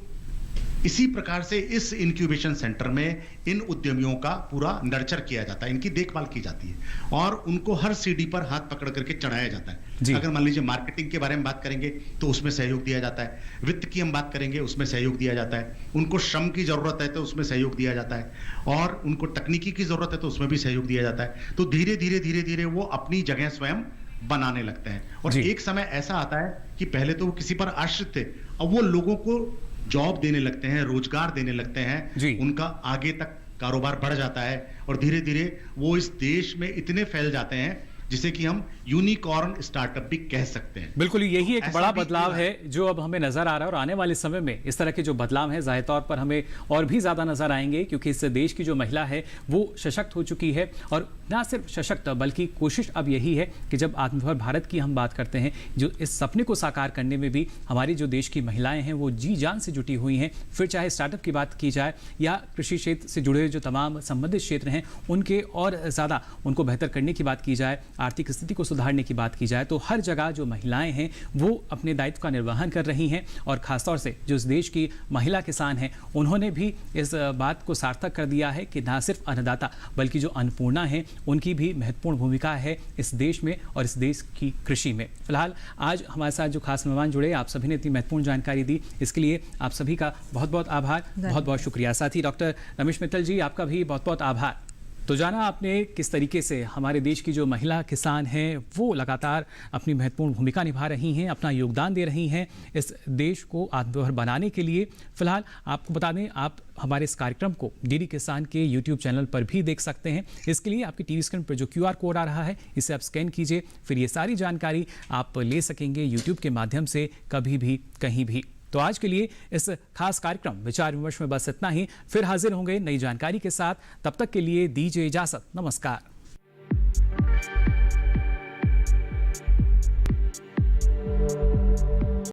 इसी प्रकार से इस इंक्यूबेशन सेंटर में इन उद्यमियों का पूरा नर्चर किया जाता है, इनकी देखभाल की जाती है और उनको हर सीढ़ी पर हाथ पकड़ करके चढ़ाया जाता है। अगर मान लीजिए मार्केटिंग के बारे में बात करेंगे तो उसमें सहयोग दिया जाता है, वित्त की हम बात करेंगे उसमें सहयोग दिया जाता है, उनको श्रम की जरूरत है तो उसमें सहयोग दिया जाता है, और उनको तकनीकी की जरूरत है तो उसमें भी सहयोग दिया जाता है। तो धीरे धीरे धीरे धीरे वो अपनी जगह स्वयं बनाने लगते हैं। और एक समय ऐसा आता है कि पहले तो वो किसी पर आश्रित थे, अब वो लोगों को जॉब देने लगते हैं, रोजगार देने लगते हैं, उनका आगे तक कारोबार बढ़ जाता है और धीरे धीरे वो इस देश में इतने फैल जाते हैं जिसे कि हम यूनिकॉर्न स्टार्टअप भी कह सकते हैं। बिल्कुल, यही एक बड़ा बदलाव है जो अब हमें नजर आ रहा है और आने वाले समय में इस तरह के जो बदलाव हैं जाहिर तौर पर हमें और भी ज्यादा नजर आएंगे, क्योंकि इस देश की जो महिला है वो सशक्त हो चुकी है। और ना सिर्फ सशक्त बल्कि कोशिश अब यही है कि जब आत्मनिर्भर भारत की हम बात करते हैं, जो इस सपने को साकार करने में भी हमारी जो देश की महिलाएं हैं वो जी जान से जुटी हुई हैं। फिर चाहे स्टार्टअप की बात की जाए या कृषि क्षेत्र से जुड़े जो तमाम संबंधित क्षेत्र हैं उनके और ज्यादा उनको बेहतर करने की बात की जाए, आर्थिक स्थिति को सुधारने की बात की जाए, तो हर जगह जो महिलाएं हैं वो अपने दायित्व का निर्वहन कर रही हैं। और खासतौर से जो इस देश की महिला किसान हैं उन्होंने भी इस बात को सार्थक कर दिया है कि ना सिर्फ अन्नदाता बल्कि जो अन्नपूर्णा है उनकी भी महत्वपूर्ण भूमिका है इस देश में और इस देश की कृषि में। फिलहाल आज हमारे साथ जो खास मेहमान जुड़े, आप सभी ने इतनी महत्वपूर्ण जानकारी दी, इसके लिए आप सभी का बहुत बहुत आभार, बहुत बहुत शुक्रिया। साथ ही डॉक्टर रमेश मित्तल जी, आपका भी बहुत बहुत आभार। तो जाना आपने किस तरीके से हमारे देश की जो महिला किसान हैं वो लगातार अपनी महत्वपूर्ण भूमिका निभा रही हैं, अपना योगदान दे रही हैं इस देश को आत्मनिर्भर बनाने के लिए। फिलहाल आपको बता दें, आप हमारे इस कार्यक्रम को डीडी किसान के यूट्यूब चैनल पर भी देख सकते हैं। इसके लिए आपकी टीवी स्क्रीन पर जो QR कोड आ रहा है इसे आप स्कैन कीजिए, फिर ये सारी जानकारी आप ले सकेंगे यूट्यूब के माध्यम से कभी भी कहीं भी। तो आज के लिए इस खास कार्यक्रम विचार विमर्श में बस इतना ही। फिर हाजिर होंगे नई जानकारी के साथ, तब तक के लिए दीजिए इजाजत। नमस्कार।